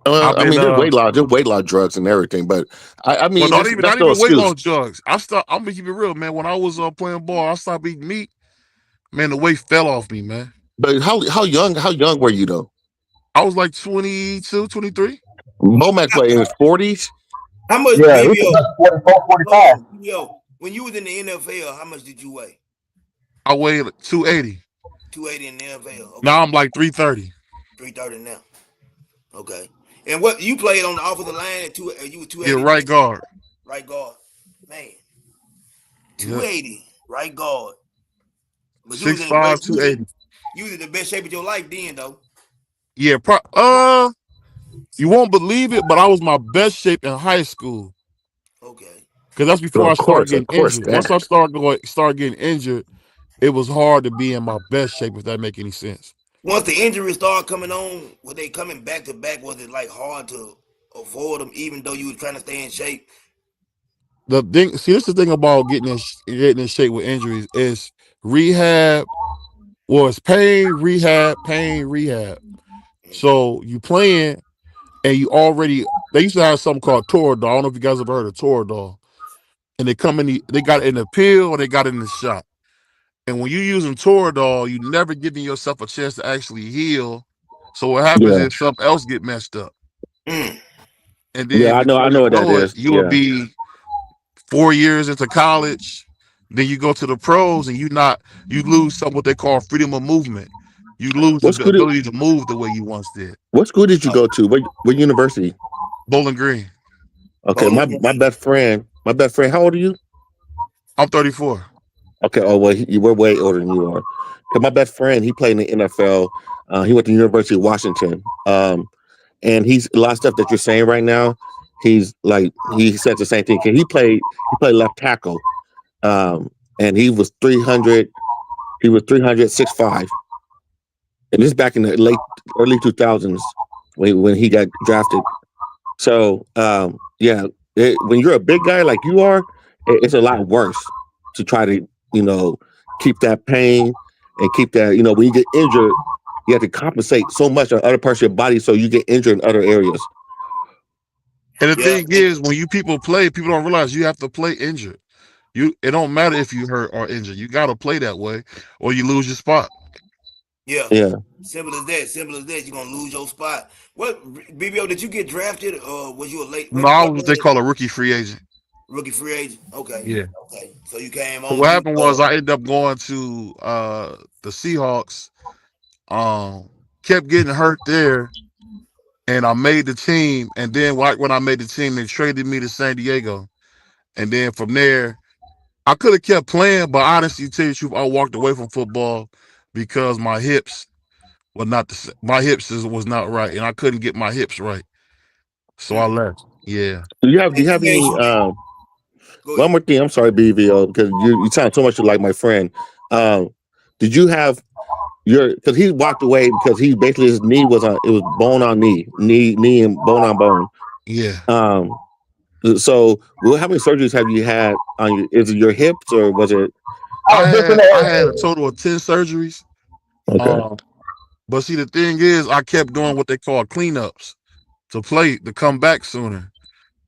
[SPEAKER 4] I've
[SPEAKER 3] I
[SPEAKER 4] been
[SPEAKER 3] mean, there's weight loss drugs and everything, but I
[SPEAKER 4] well,
[SPEAKER 3] mean,
[SPEAKER 4] not
[SPEAKER 3] that's no
[SPEAKER 4] even weight
[SPEAKER 3] excuse.
[SPEAKER 4] loss drugs. I'm gonna keep it real, man. When I was playing ball, I stopped eating meat. Man, the weight fell off me, man.
[SPEAKER 3] But how young were you though?
[SPEAKER 4] I was like 22, 23.
[SPEAKER 3] Momac played in his 40s.
[SPEAKER 1] how much
[SPEAKER 2] Yeah, he's
[SPEAKER 1] BBO?
[SPEAKER 2] about 44,
[SPEAKER 1] Hold
[SPEAKER 2] 45.
[SPEAKER 1] on, BBO. When you was in the NFL, how much did you weigh?
[SPEAKER 4] I weighed 280.
[SPEAKER 1] 280 in the NFL.
[SPEAKER 4] Now
[SPEAKER 1] Okay,
[SPEAKER 4] I'm like 330.
[SPEAKER 1] 330 now. Okay, and what you played on the offensive line at two? You were
[SPEAKER 4] Yeah,
[SPEAKER 1] 280
[SPEAKER 4] right guard.
[SPEAKER 1] right guard. Man,
[SPEAKER 4] Yeah.
[SPEAKER 1] 280 right guard. But you was in
[SPEAKER 4] 6'5", 280.
[SPEAKER 1] you was in the best shape of your life then, though.
[SPEAKER 4] Yeah, you won't believe it, but I was my best shape in high school.
[SPEAKER 1] Okay.
[SPEAKER 4] Because that's
[SPEAKER 3] So
[SPEAKER 4] before I started
[SPEAKER 3] of
[SPEAKER 4] getting
[SPEAKER 3] course
[SPEAKER 4] injured. Once I
[SPEAKER 3] that.
[SPEAKER 4] started getting injured, it was hard to be in my best shape, if that make any sense.
[SPEAKER 1] Once the injuries started coming on, were they coming back to back? Was it like hard to avoid them, even though you were trying to stay in shape?
[SPEAKER 4] The thing, see, this is the thing about getting in shape with injuries is rehab. Well, it's pain, rehab, pain, rehab. So you playing and you already. They used to have something called Toradol. I don't know if you guys ever heard of Toradol. And they got it in the pill or they got it in the shot. And when you're using Toradol, you never giving yourself a chance to actually heal. So what happens
[SPEAKER 3] Yeah,
[SPEAKER 4] is something else get messed up.
[SPEAKER 1] Mm.
[SPEAKER 4] And
[SPEAKER 3] yeah.
[SPEAKER 4] then
[SPEAKER 3] I
[SPEAKER 4] before
[SPEAKER 3] know
[SPEAKER 4] you
[SPEAKER 3] what that
[SPEAKER 4] know it,
[SPEAKER 3] is.
[SPEAKER 4] you will
[SPEAKER 3] Yeah.
[SPEAKER 4] be 4 years into college. Then you go to the pros and you lose some what they call freedom of movement. You lose the
[SPEAKER 3] What school did
[SPEAKER 4] ability to move the way you once did.
[SPEAKER 3] What school did you
[SPEAKER 1] Oh,
[SPEAKER 3] go to? What university?
[SPEAKER 4] Bowling Green.
[SPEAKER 3] Okay,
[SPEAKER 1] Bowling
[SPEAKER 3] my
[SPEAKER 1] Green.
[SPEAKER 3] best friend. My best friend. How old are you?
[SPEAKER 4] I'm 34.
[SPEAKER 3] Okay. Oh well, you were way older than you are. Cause my best friend, he played in the NFL. He went to University of Washington. And he's a lot of stuff that you're saying right now. He's like he said the same thing. 'Cause he played left tackle. And he was 300. He was 306.5. And this is back in the early 2000s when he got drafted. So yeah, when you're a big guy like you are, it's a lot worse to try to keep that pain and keep that when you get injured, you have to compensate so much on other parts of your body so you get injured in other areas.
[SPEAKER 4] And the
[SPEAKER 1] Yeah.
[SPEAKER 4] thing is, when you people don't realize you have to play injured. It don't matter if you hurt or injured. You got to play that way, or you lose your spot.
[SPEAKER 1] Yeah.
[SPEAKER 3] Yeah,
[SPEAKER 1] Simple as that. Simple as that. You're gonna lose your spot. What BBO? Did you get drafted, or was you a late?
[SPEAKER 4] No, I was
[SPEAKER 1] What
[SPEAKER 4] what they call a rookie free agent.
[SPEAKER 1] rookie free agent? Okay.
[SPEAKER 4] Yeah.
[SPEAKER 1] Okay. So you came
[SPEAKER 4] So
[SPEAKER 1] on.
[SPEAKER 4] what
[SPEAKER 1] You
[SPEAKER 4] happened was I ended up going to the Seahawks. Kept getting hurt there, and I made the team. And then when I made the team, they traded me to San Diego. And then from there, I could have kept playing, but honestly, to tell you the truth, I walked away from football because my hips were not was not right, and I couldn't get my hips right. So I left. Yeah.
[SPEAKER 3] do you
[SPEAKER 1] Let
[SPEAKER 3] have
[SPEAKER 1] me ask
[SPEAKER 3] any
[SPEAKER 1] you this. Go
[SPEAKER 3] one
[SPEAKER 1] ahead.
[SPEAKER 3] more thing? I'm sorry, BVO, because you sound so much like my friend. Did you have because he walked away because he basically his knee was on, it was bone on knee and bone on bone.
[SPEAKER 4] Yeah.
[SPEAKER 3] Um, So, well, how many surgeries have you had on your? Is it your hips or was it?
[SPEAKER 4] I had a total of 10 surgeries.
[SPEAKER 3] Okay.
[SPEAKER 4] But see, the thing is, I kept doing what they call cleanups to come back sooner.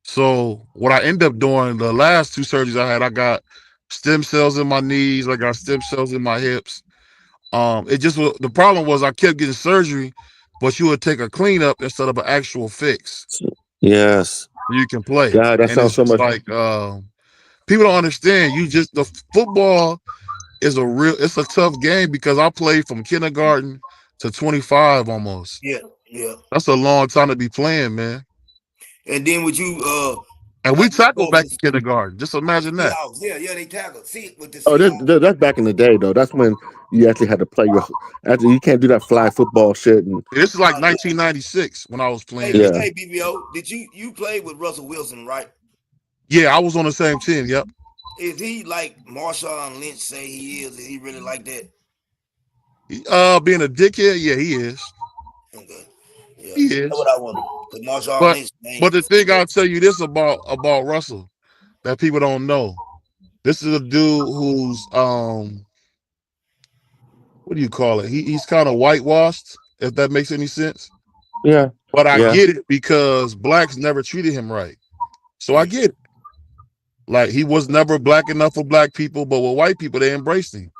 [SPEAKER 4] So what I ended up doing, the last 2 surgeries I got stem cells in my knees, I got stem cells in my hips. It just the problem was I kept getting surgery, but you would take a cleanup instead of an actual fix.
[SPEAKER 3] Yes.
[SPEAKER 4] You can play,
[SPEAKER 3] God, that
[SPEAKER 4] and it's
[SPEAKER 3] sounds so
[SPEAKER 4] just
[SPEAKER 3] much.
[SPEAKER 4] like people don't understand. The football is it's a tough game because I played from kindergarten to 25 almost.
[SPEAKER 1] Yeah, yeah.
[SPEAKER 4] That's a long time to be playing, man.
[SPEAKER 1] And then would you
[SPEAKER 4] And we
[SPEAKER 1] like the
[SPEAKER 4] tackled back in
[SPEAKER 1] Seahawks?
[SPEAKER 4] kindergarten. Just imagine that.
[SPEAKER 1] Yeah, they tackle. See with the
[SPEAKER 3] Oh,
[SPEAKER 1] Seahawks.
[SPEAKER 3] that's back in the day though. That's when you actually had to play your. After you can't do that flag football shit and
[SPEAKER 4] This is like
[SPEAKER 1] Yeah.
[SPEAKER 4] 1996 when I was
[SPEAKER 1] Hey,
[SPEAKER 4] playing
[SPEAKER 3] yeah.
[SPEAKER 4] it.
[SPEAKER 1] hey, BBO, did you play with Russell Wilson, right?
[SPEAKER 4] Yeah, I was on the same team. Yep.
[SPEAKER 1] Is he like Marshawn Lynch say he is? Is he really like that?
[SPEAKER 4] Being a dickhead, yeah, he is.
[SPEAKER 1] Okay. Yeah.
[SPEAKER 4] He
[SPEAKER 1] That's
[SPEAKER 4] is.
[SPEAKER 1] what I wonder. Because Marshawn
[SPEAKER 4] But
[SPEAKER 1] Lynch
[SPEAKER 4] but
[SPEAKER 1] ain't
[SPEAKER 4] the thing I'll tell you this about Russell that people don't know. This is a dude who's what do you call it? He's kind of whitewashed, if that makes any sense.
[SPEAKER 3] Yeah.
[SPEAKER 4] But I
[SPEAKER 3] Yeah.
[SPEAKER 4] get it because blacks never treated him right. So I get it. Like he was never black enough for black people, but with white people, they embraced him.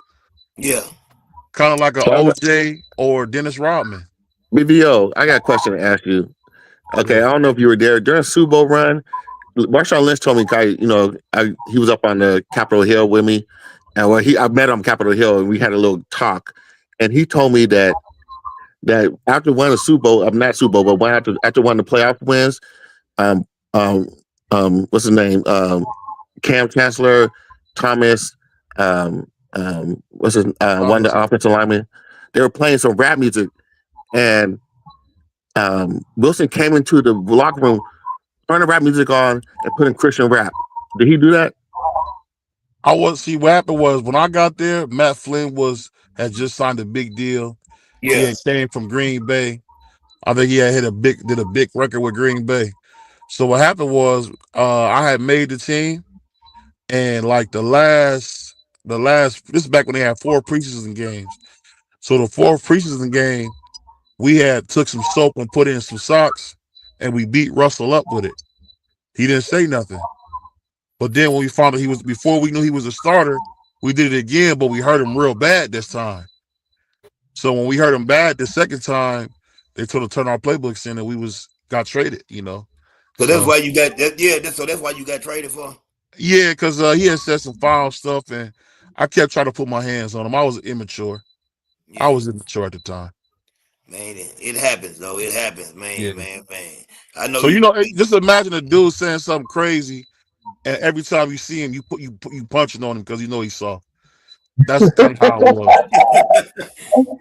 [SPEAKER 1] Yeah.
[SPEAKER 4] Kind of like an
[SPEAKER 3] So I got
[SPEAKER 4] OJ or Dennis Rodman.
[SPEAKER 3] BBO. I got a question to ask you. Okay,
[SPEAKER 4] Yeah.
[SPEAKER 3] I don't know if you were there during Super Bowl run. Marshawn Lynch told me, he was up on the Capitol Hill with me, and I met him on Capitol Hill, and we had a little talk, and he told me that after winning the Super Bowl, not Super Bowl, but after one of the playoff wins, um, um, what's his name, Cam Chancellor, Thomas, what's his one of the offensive linemen, they were playing some rap music, and Wilson came into the locker room, turned the rap music on, and put in Christian rap. Did he do that?
[SPEAKER 4] See what happened was when I got there, Matt Flynn had just signed a big deal. He
[SPEAKER 1] Yeah.
[SPEAKER 4] had came from Green Bay. I think he had did a big record with Green Bay. So what happened was I had made the team, and like the last this is back when they had 4 preseason games. So the 4th preseason game, we had took some soap and put in some socks, and we beat Russell up with it. He didn't say nothing. But then when we found out before we knew he was a starter, we did it again, but we hurt him real bad this time. So when we hurt him bad the second time, they told us to turn our playbooks in, and we got traded.
[SPEAKER 1] So that's
[SPEAKER 4] So
[SPEAKER 1] why you got that. Yeah. So that's why you got traded for.
[SPEAKER 4] yeah, because he had said some foul stuff, and I kept trying to put my hands on him. I was immature. I
[SPEAKER 1] Yeah.
[SPEAKER 4] was immature at the time.
[SPEAKER 1] Man, it happens though. It happens, man,
[SPEAKER 4] Yeah.
[SPEAKER 1] man. I know
[SPEAKER 4] So
[SPEAKER 1] you.
[SPEAKER 4] just imagine a dude saying something crazy, and every time you see him, you punching on him because you know he's soft. That's kind of how it was.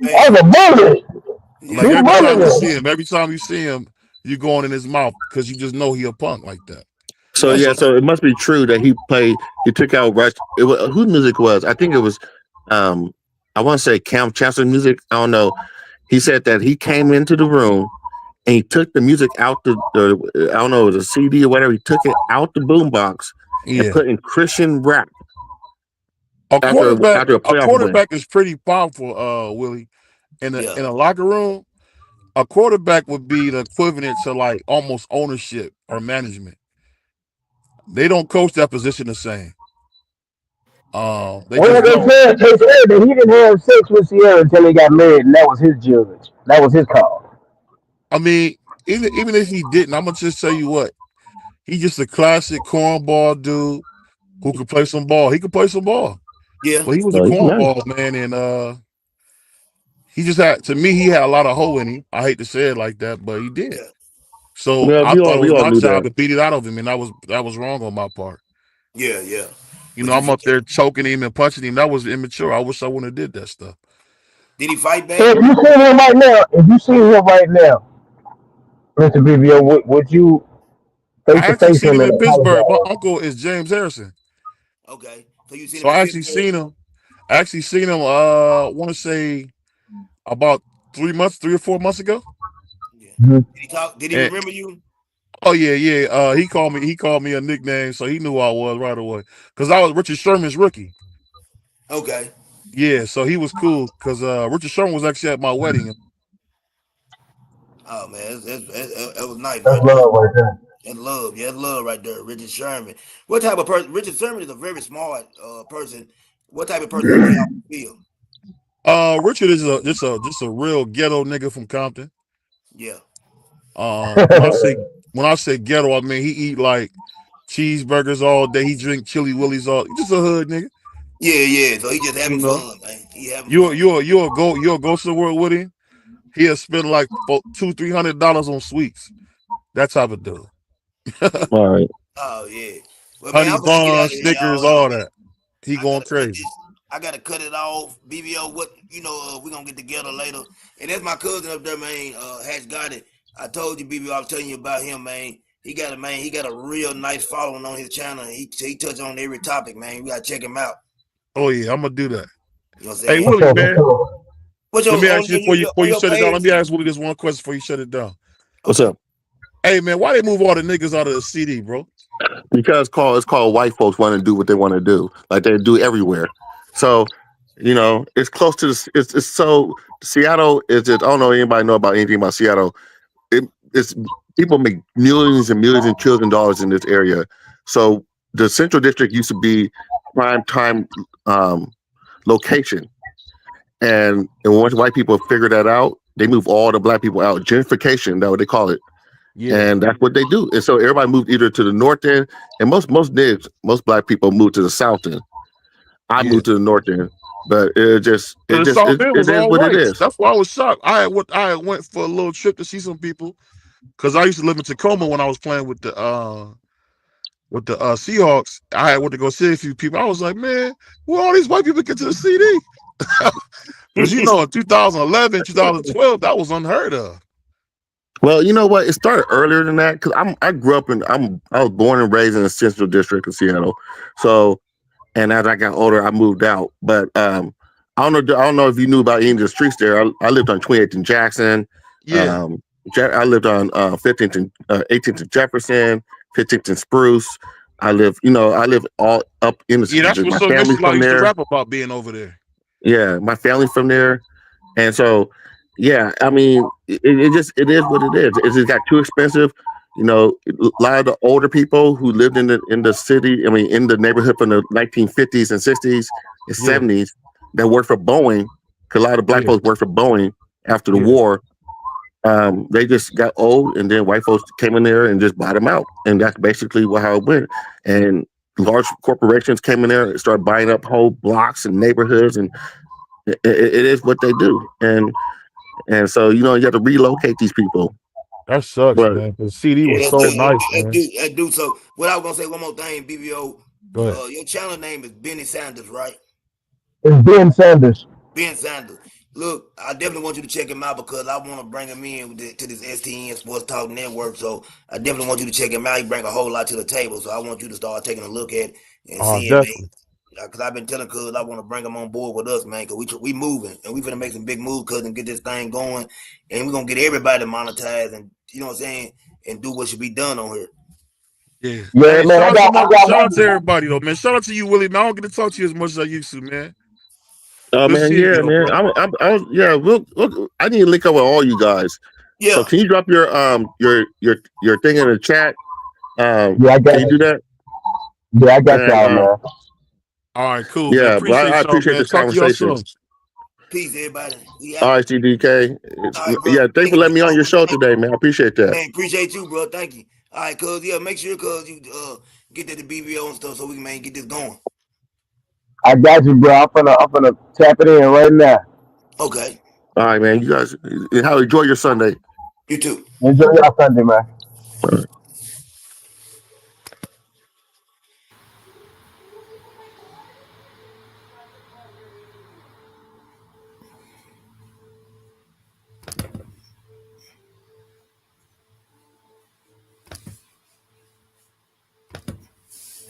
[SPEAKER 2] That's a bully.
[SPEAKER 1] Yeah.
[SPEAKER 4] Like
[SPEAKER 2] He's
[SPEAKER 4] every time you see him, you going in his mouth because you just know he a punk like that.
[SPEAKER 3] So
[SPEAKER 1] Yeah.
[SPEAKER 3] so it must be true that he took out Rush. Whose music was? I think it was I want to say Cam Chancellor music. I don't know. He said that he came into the room and he took the music out the I don't know, it was a CD or whatever. He took it out the boombox and
[SPEAKER 4] Yeah.
[SPEAKER 3] put in Christian rap
[SPEAKER 4] A
[SPEAKER 3] after a playoff win.
[SPEAKER 4] quarterback is pretty powerful, Willie. In
[SPEAKER 1] Yeah.
[SPEAKER 4] a locker room, a quarterback would be the equivalent to like almost ownership or management. They don't coach that position the same. They
[SPEAKER 2] Well,
[SPEAKER 4] just
[SPEAKER 2] they
[SPEAKER 4] don't.
[SPEAKER 2] said that he didn't have sex with Sierra until he got married, and that was his judge. That was his call.
[SPEAKER 4] I mean, even if he didn't, I'm gonna just tell you what. He's just a classic cornball dude who could play some ball. He could play some ball.
[SPEAKER 1] Yeah.
[SPEAKER 4] But he was a
[SPEAKER 3] Well, he's nice.
[SPEAKER 4] cornball, man, and he just had he had a lot of hole in him. I hate to say it like that, but he did.
[SPEAKER 1] Yeah.
[SPEAKER 4] So
[SPEAKER 3] Well,
[SPEAKER 4] I thought it
[SPEAKER 3] we
[SPEAKER 4] was
[SPEAKER 3] all
[SPEAKER 4] my
[SPEAKER 3] knew
[SPEAKER 4] job
[SPEAKER 3] that.
[SPEAKER 4] to beat it out of him, and that was wrong on my part.
[SPEAKER 1] Yeah. Yeah.
[SPEAKER 4] You know, I'm up there choking him and punching him. That was immature. I wish I wouldn't have did that stuff.
[SPEAKER 1] Did he fight
[SPEAKER 2] So
[SPEAKER 1] back?
[SPEAKER 2] if you see him right now, Mr. BBO, would you
[SPEAKER 4] I
[SPEAKER 2] face to
[SPEAKER 4] actually
[SPEAKER 2] face
[SPEAKER 4] seen
[SPEAKER 2] him
[SPEAKER 4] him
[SPEAKER 2] and
[SPEAKER 4] in Pittsburgh. My
[SPEAKER 2] apologize?
[SPEAKER 4] uncle is James Harrison.
[SPEAKER 1] Okay. So you seen
[SPEAKER 4] So
[SPEAKER 1] him in
[SPEAKER 4] I actually
[SPEAKER 1] Pittsburgh?
[SPEAKER 4] seen him. I want to say about 3 or 4 months ago.
[SPEAKER 1] Yeah.
[SPEAKER 2] Mhm.
[SPEAKER 1] Did he talk? Did he
[SPEAKER 4] And
[SPEAKER 1] remember you?
[SPEAKER 4] Oh yeah. He called me a nickname, so he knew who I was right away. Cause I was Richard Sherman's rookie.
[SPEAKER 1] Okay.
[SPEAKER 4] Yeah, so he was cool because Richard Sherman was actually at my wedding.
[SPEAKER 1] Oh man, it was nice
[SPEAKER 2] That's
[SPEAKER 1] right there.
[SPEAKER 2] love right there.
[SPEAKER 1] That's love, yeah, that's love right there. Richard Sherman. What type of person? Richard Sherman is a very smart person. What type of person is he off the field?
[SPEAKER 4] Richard is just a real ghetto nigga from Compton.
[SPEAKER 1] Yeah.
[SPEAKER 4] When I say ghetto, I mean he eat like cheeseburgers all day. He drink Chili Willies all. Just a hood nigga.
[SPEAKER 1] Yeah. So he just having
[SPEAKER 4] You know?
[SPEAKER 1] fun, man. He having fun.
[SPEAKER 4] You'll go somewhere with him. He'll spend like $200-$300 on sweets. That type of dude.
[SPEAKER 3] All right.
[SPEAKER 1] Oh yeah. Well, man,
[SPEAKER 4] Honey
[SPEAKER 1] I'm gonna get out
[SPEAKER 4] Bun,
[SPEAKER 1] of here,
[SPEAKER 4] Snickers,
[SPEAKER 1] y'all.
[SPEAKER 4] all that. He
[SPEAKER 1] I
[SPEAKER 4] going
[SPEAKER 1] gotta cut
[SPEAKER 4] crazy.
[SPEAKER 1] this. I gotta cut it off. BBO, what we're gonna get together later. And that's my cousin up there, man. Hatch got it. I told you, BBO, I was telling you about him, man. He got a real nice following on his channel. He touches on every topic, man. We gotta check him out.
[SPEAKER 4] Oh yeah, I'm gonna do that.
[SPEAKER 1] You know what I'm
[SPEAKER 4] Hey
[SPEAKER 1] saying?
[SPEAKER 4] Willie, man.
[SPEAKER 1] What's your
[SPEAKER 4] Let me ask you before you shut it down. Let
[SPEAKER 1] page?
[SPEAKER 4] me ask Willie this one question before you shut it down.
[SPEAKER 3] What's up?
[SPEAKER 4] Hey man, why they move all the niggas out of the CD, bro?
[SPEAKER 3] Because it's called white folks want to do what they want to do, like they do everywhere. So, it's close to this. It's so Seattle is just. I don't know anybody know about anything about Seattle. It's people make millions and millions and trillion dollars in this area. So the Central District used to be prime time location, and once white people figure that out, they move all the black people out. Gentrification, that's what they call it.
[SPEAKER 4] Yeah.
[SPEAKER 3] And that's what they do. And so everybody moved either to the north end, and most black people moved to the south end. I moved to the north end, but it is what it is.
[SPEAKER 4] That's why I was shocked. I went for a little trip to see some people because I used to live in Tacoma when I was playing with the Seahawks. I went to go see a few people. I was like, man, where all these white people get to the CD? Because in 2011, 2012, that was unheard of.
[SPEAKER 3] Well, you know what? It started earlier than that because I grew up I was born and raised in the Central District of Seattle. So, and as I got older, I moved out. But I don't know if you knew about any of the streets there. I lived on 28th and Jackson.
[SPEAKER 4] Yeah.
[SPEAKER 3] I lived on 15th and 18th and Jefferson, 15th and Spruce. I live all up in the
[SPEAKER 4] Yeah, that's what some niggas like used to rap about being over there.
[SPEAKER 3] Yeah, my family from there, and so. Yeah, I mean, it is what it is. It just got too expensive. A lot of the older people who lived in the city, in the neighborhood from the 1950s and 60s and 70s that worked for Boeing, because a lot of black folks worked for Boeing after the war. They just got old, and then white folks came in there and just bought them out, and that's basically how it went. And large corporations came in there and started buying up whole blocks and neighborhoods, and it is what they do. And so, you have to relocate these people.
[SPEAKER 4] That sucks, man. The CD was so nice, man.
[SPEAKER 1] That do. So, what I was going to say, one more thing, BBO.
[SPEAKER 4] Go ahead.
[SPEAKER 1] Your channel name is Benny Sanders, right?
[SPEAKER 2] It's Ben Sanders.
[SPEAKER 1] Ben Sanders. Look, I definitely want you to check him out because I want to bring him in to this STN Sports Talk Network. So, I definitely want you to check him out. He bring a whole lot to the table. So, I want you to start taking a look at it and see him. Because I've been telling Cuz I want to bring him on board with us, man, because we moving and we finna make some big moves, Cuz, and get this thing going, and we're gonna get everybody monetized, and you know what I'm saying, and do what should be done on here.
[SPEAKER 4] Yeah,
[SPEAKER 2] man.
[SPEAKER 4] Shout out to everybody though, man. Shout out to you, Willie. Man, I don't get to talk to you as much as I used to, man.
[SPEAKER 3] Oh man, yeah, man. I need to link up with all you guys.
[SPEAKER 1] Yeah.
[SPEAKER 3] So can you drop your thing in the chat?
[SPEAKER 2] I got.
[SPEAKER 3] Can you do that?
[SPEAKER 2] Yeah, I got y'all, man.
[SPEAKER 4] All right, cool.
[SPEAKER 3] Yeah, but I appreciate this conversation.
[SPEAKER 1] Peace, everybody.
[SPEAKER 3] All right, CDK. Yeah, thanks for letting me on your show today, man. I appreciate that.
[SPEAKER 1] Man, appreciate you, bro. Thank you. All right, Cuz, make sure, Cuz, you get that to BBO and stuff so we can get this going.
[SPEAKER 2] I got you, bro. I'm gonna tap it in right now.
[SPEAKER 1] Okay.
[SPEAKER 3] All right, man. You guys enjoy your Sunday.
[SPEAKER 1] You too.
[SPEAKER 2] Enjoy your Sunday, man.
[SPEAKER 3] All right.